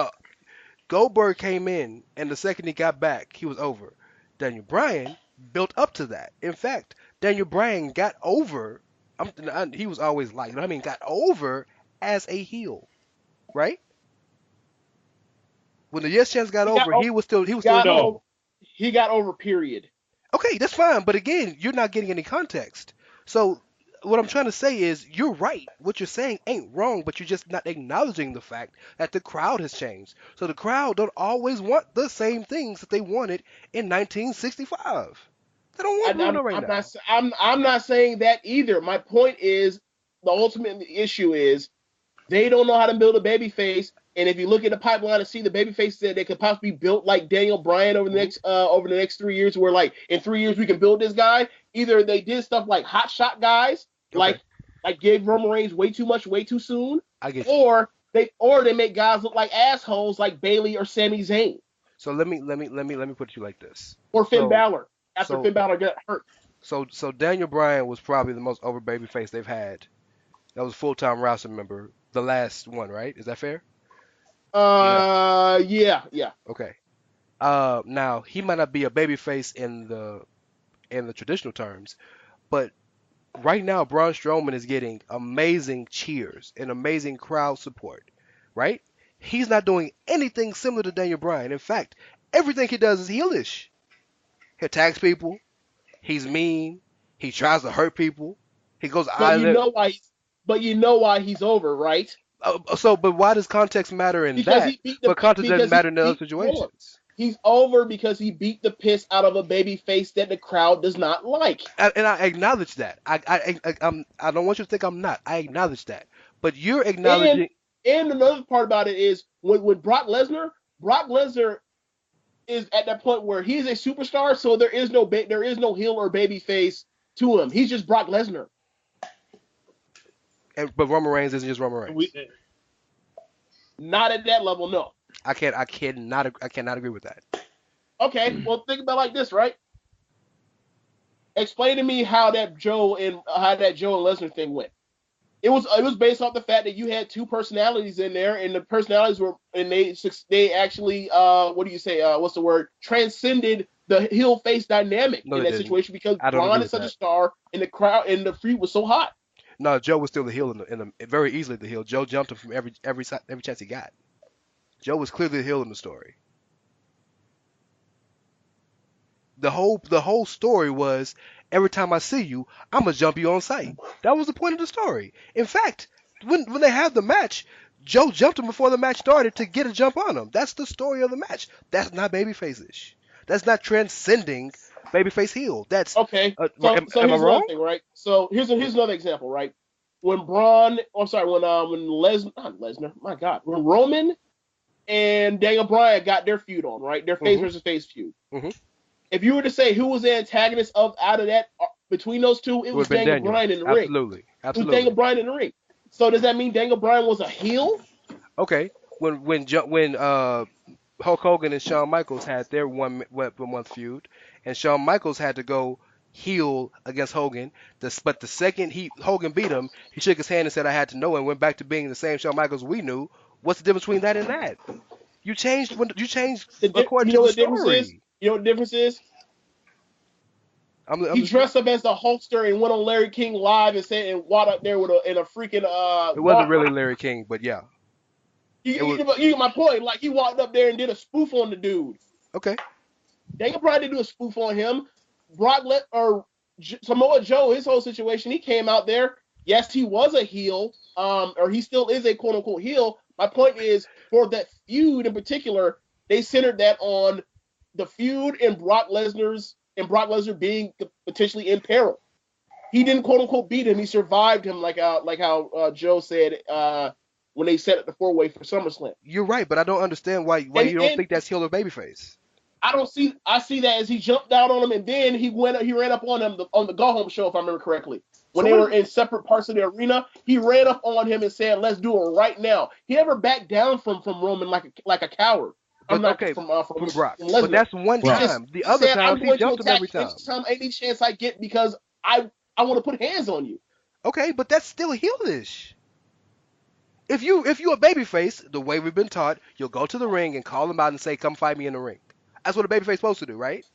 C: Goldberg came in, and the second he got back, he was over. Daniel Bryan built up to that. In fact, Daniel Bryan got over. He was always liked, but I mean, got over as a heel, right? When the Yes Chance got over, he was still. He
D: got over. Period.
C: Okay, that's fine. But again, you're not getting any context. So what I'm trying to say is, you're right. What you're saying ain't wrong, but you're just not acknowledging the fact that the crowd has changed. So the crowd don't always want the same things that they wanted in 1965. They don't want Bruno right now.
D: I'm not saying that either. My point is, the ultimate issue is they don't know how to build a baby face. And if you look at the pipeline and see the baby faces that they could possibly be built like Daniel Bryan over the next 3 years, where like in 3 years we can build this guy. Either they did stuff like hot shot guys, like gave Roman Reigns way too much, way too soon, or they make guys look like assholes like Bayley or Sami Zayn.
C: So let me put it to you like this.
D: Or Finn Balor after Finn Balor got hurt.
C: So Daniel Bryan was probably the most over baby face they've had. That was a full-time roster member, the last one, right? Is that fair?
D: Yeah.
C: Okay. Now he might not be a babyface in the traditional terms, but right now Braun Strowman is getting amazing cheers and amazing crowd support. Right? He's not doing anything similar to Daniel Bryan. In fact, everything he does is heelish. He attacks people. He's mean. He tries to hurt people. He goes
D: But
C: either.
D: you know why he's over, right?
C: But why does context matter in
D: Because
C: that?
D: he beat
C: But context doesn't matter in other
D: hold on.
C: situations.
D: He's over because he beat the piss out of a baby face that the crowd does not like.
C: And I acknowledge that. I don't want you to think I'm not. I acknowledge that. But you're acknowledging.
D: And another part about it is with Brock Lesnar is at that point where he's a superstar, so there is no heel or baby face to him. He's just Brock Lesnar.
C: But Roman Reigns isn't just Roman Reigns.
D: Not at that level, no.
C: I cannot agree with that.
D: Okay, well think about it like this, right? Explain to me how that Joe and Lesnar thing went. It was based off the fact that you had two personalities in there, and the personalities they actually transcended the heel face dynamic in that situation because Braun is such a star, and the crowd and the feud was so hot.
C: No, Joe was still the heel in the very easily the heel. Joe jumped him from every chance he got. Joe was clearly the heel in the story. The whole story was every time I see you, I'm gonna jump you on sight. That was the point of the story. In fact, when they had the match, Joe jumped him before the match started to get a jump on him. That's the story of the match. That's not babyface-ish. That's not transcending babyface heel. That's
D: okay.
C: So
D: here's another thing, right? So here's another example, right? When Roman and Daniel Bryan got their feud on, right? Their face versus face feud.
C: Mm-hmm.
D: If you were to say who was the antagonist out of that between those two, it was Daniel Bryan in the ring.
C: Absolutely.
D: It was Daniel Bryan in the ring. So does that mean Daniel Bryan was a heel?
C: Okay. When Hulk Hogan and Shawn Michaels had their one feud, and Shawn Michaels had to go heel against Hogan. But the second Hogan beat him, he shook his hand and said, "I had to know," and went back to being the same Shawn Michaels we knew. What's the difference between that and that? You changed according to the story.
D: You know what the difference is? He dressed up as the Hulkster and went on Larry King Live and walked up there in a freaking
C: It wasn't really Larry King, but yeah.
D: You get my point. Like he walked up there and did a spoof on the dude.
C: Okay.
D: Daniel Bryan didn't do a spoof on him. Samoa Joe, his whole situation, he came out there. Yes, he was a heel, or he still is a quote unquote heel. My point is, for that feud in particular, they centered that on the feud and Brock Lesnar being potentially in peril. He didn't quote unquote beat him. He survived him, like how Joe said when they set up the 4-way for SummerSlam.
C: You're right, but I don't understand why you don't think that's heel or babyface.
D: I see that as he jumped down on him and then he ran up on him on the Go Home show, if I remember correctly. When they were in separate parts of the arena, he ran up on him and said, "Let's do it right now." He never backed down from Roman like a coward.
C: From Brock. But that's one time. The other times he jumped him every time.
D: Any chance I get because I want to put hands on you.
C: Okay, but that's still heelish. If you a babyface, the way we've been taught, you'll go to the ring and call him out and say, "Come fight me in the ring." That's what a babyface is supposed to do, right?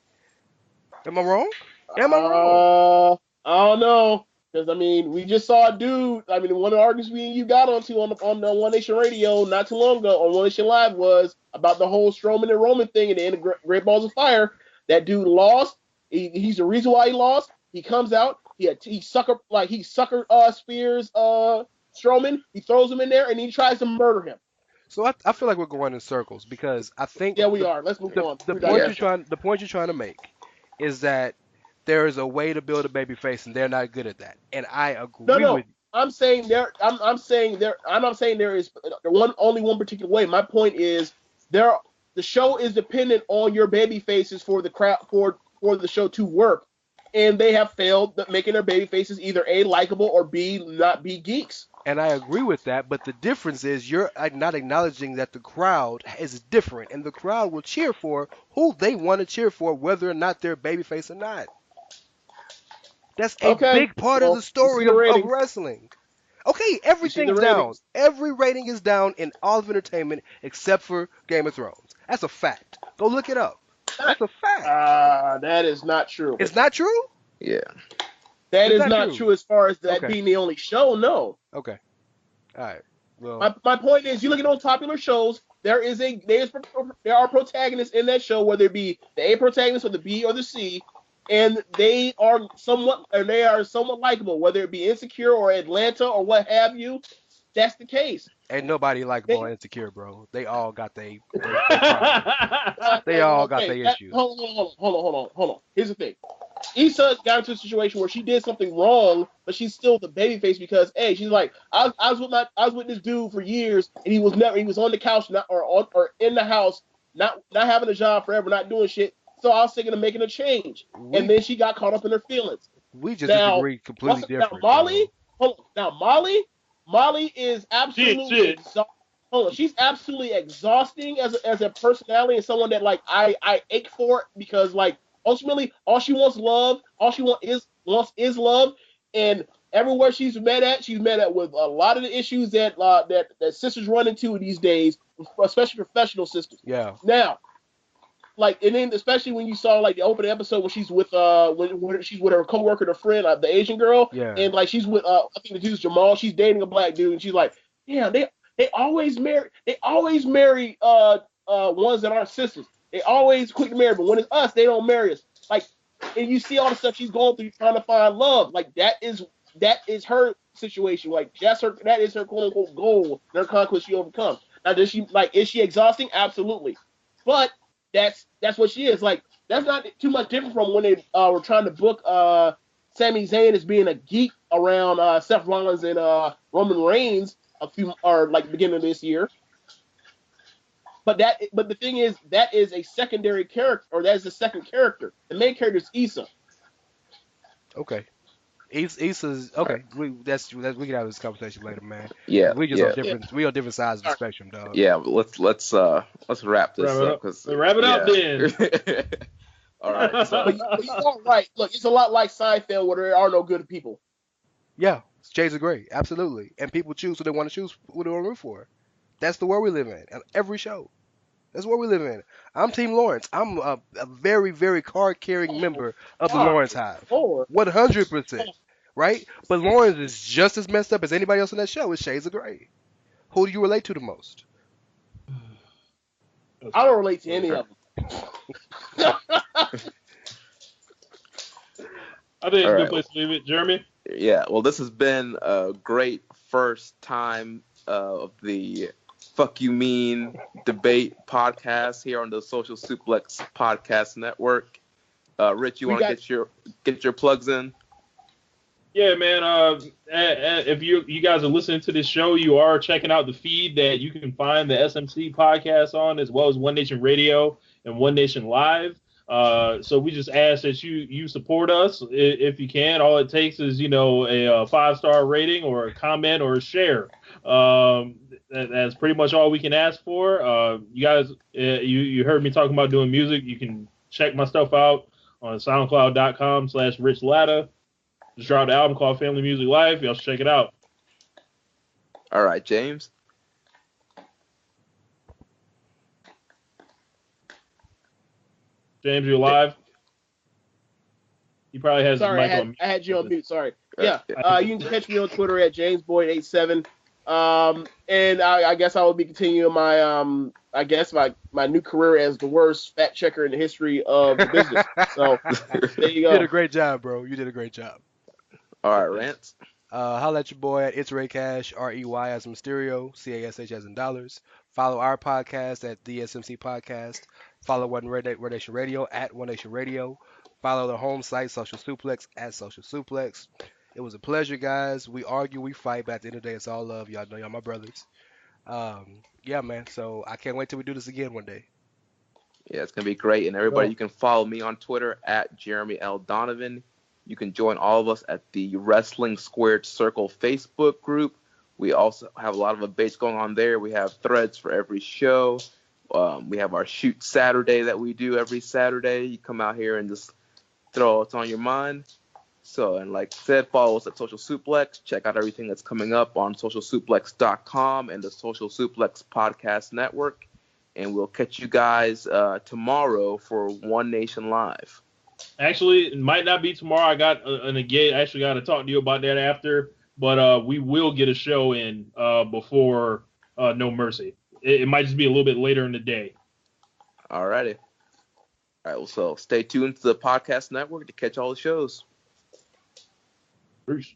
C: Am I wrong?
D: I don't know. Because, we just saw a dude. One of the arguments me and you got onto on One Nation Radio not too long ago on One Nation Live was about the whole Strowman and Roman thing at the end of Great Balls of Fire. That dude lost. He's the reason why he lost. He comes out. He sucker spears Strowman. He throws him in there and he tries to murder him.
C: So I feel like we're going in circles because I think
D: we are. Let's move on.
C: The point you're trying to make is that there is a way to build a baby face, and they're not good at that. And I agree with you.
D: I'm saying there is only one particular way. My point is the show is dependent on your baby faces for the crowd for the show to work, and they have failed at making their baby faces either A, likable, or B, not be geeks.
C: And I agree with that, but the difference is you're not acknowledging that the crowd is different, and the crowd will cheer for who they want to cheer for, whether or not they're babyface or not. That's a big part of the story of wrestling. Okay, everything's down. Every rating is down in all of entertainment except for Game of Thrones. That's a fact. Go look it up. That's a fact.
D: That is not true.
C: It's not true?
A: Yeah.
D: That
C: It's
D: is not true as far as that being the only show. No.
C: Okay. All right. Well,
D: my point is, you look at those popular shows. There are protagonists in that show, whether it be the A protagonist or the B or the C, and they are somewhat likable, whether it be Insecure or Atlanta or what have you. That's the case.
C: ain't nobody likable and Insecure, bro. They all got they all got their issues.
D: Hold on. Here's the thing. Issa got into a situation where she did something wrong, but she's still the babyface because, hey, she's like, I was with this dude for years, and he was on the couch or in the house, not having a job forever, not doing shit. So I was thinking of making a change, and then she got caught up in her feelings.
C: We just disagree completely different.
D: Molly is absolutely she's absolutely exhausting as a personality and someone that like I ache for because like ultimately all she wants is love, and everywhere she's met at with a lot of the issues that sisters run into these days, especially professional sisters.
C: Yeah.
D: Now, like, and then especially when you saw like the opening episode when she's with when she's with her coworker, her friend, the Asian girl, and like she's with I think the dude's Jamal. She's dating a black dude, and she's like, yeah, they always marry ones that aren't sisters. They always quick to marry, but when it's us, they don't marry us. Like, and you see all the stuff she's going through trying to find love. Like that is her situation. Like that is her quote unquote goal, their conquest she overcomes. Now, is she exhausting? Absolutely, but that's what she is. Like, that's not too much different from when they were trying to book Sami Zayn as being a geek around Seth Rollins and Roman Reigns beginning of this year. But the thing is, that is a secondary character, or that is the second character. The main character is Issa.
C: Okay. Issa's okay. We can have this conversation later, man.
A: Yeah.
C: We just on different sides of the spectrum, dog.
A: Yeah. Let's wrap this up.
B: Wrap it up then.
A: All right. So.
D: But you're all right. Look, it's a lot like Seinfeld where there are no good people.
C: Yeah, shades of gray, absolutely. And people choose who they want to choose, who they want to root for. That's the world we live in. Every show. That's what we live in. I'm Team Lawrence. I'm a very, very card-carrying member of the Lawrence Hive. 100%. Right? But Lawrence is just as messed up as anybody else in that show. It's shades of gray. Who do you relate to the most?
D: I don't relate to any of them.
B: I think it's a good place to leave it. Jeremy?
A: Yeah, well, this has been a great first time of the Fuck You Mean debate podcast here on the Social Suplex Podcast Network. Rich, you want to get your plugs in?
B: Yeah, man. If you guys are listening to this show, you are checking out the feed that you can find the SMC podcast on, as well as One Nation Radio and One Nation Live. So we just ask that you support us if you can. All it takes is a 5-star rating or a comment or a share. That's pretty much all we can ask for. You guys, you heard me talking about doing music. You can check my stuff out on SoundCloud.com/Rich Latta. Just dropped an album called Family Music Life. Y'all should check it out.
A: All right, James.
B: James, you alive? He probably has his mic on mute.
D: I had you on mute. Sorry. Yeah. You can catch me on Twitter at JamesBoyd87. And I guess I will be continuing my my new career as the worst fact checker in the history of the business. So there you go.
C: You did a great job, bro. You did a great job.
A: All right, Rance.
C: Holla at your boy at It's Rey Ca, REY as in Mysterio, CASH as in dollars. Follow our podcast at the SMC Podcast. Follow One Nation Radio at One Nation Radio. Follow the home site, Social Suplex, at Social Suplex. It was a pleasure, guys. We argue, we fight, but at the end of the day, it's all love. Y'all know y'all my brothers. Yeah, man. So I can't wait till we do this again one day.
A: Yeah, it's going to be great. And everybody, you can follow me on Twitter at Jeremy L. Donovan. You can join all of us at the Wrestling Squared Circle Facebook group. We also have a lot of debates going on there. We have threads for every show. We have our Shoot Saturday that we do every Saturday. You come out here and just throw what's on your mind. So, and like I said, follow us at Social Suplex. Check out everything that's coming up on socialsuplex.com and the Social Suplex Podcast Network. and we'll catch you guys tomorrow for One Nation Live.
B: Actually, it might not be tomorrow. I got actually got to talk to you about that after, but we will get a show in before No Mercy. It might just be a little bit later in the day.
A: Alrighty. All right, well, so stay tuned to the podcast network to catch all the shows.
B: Peace.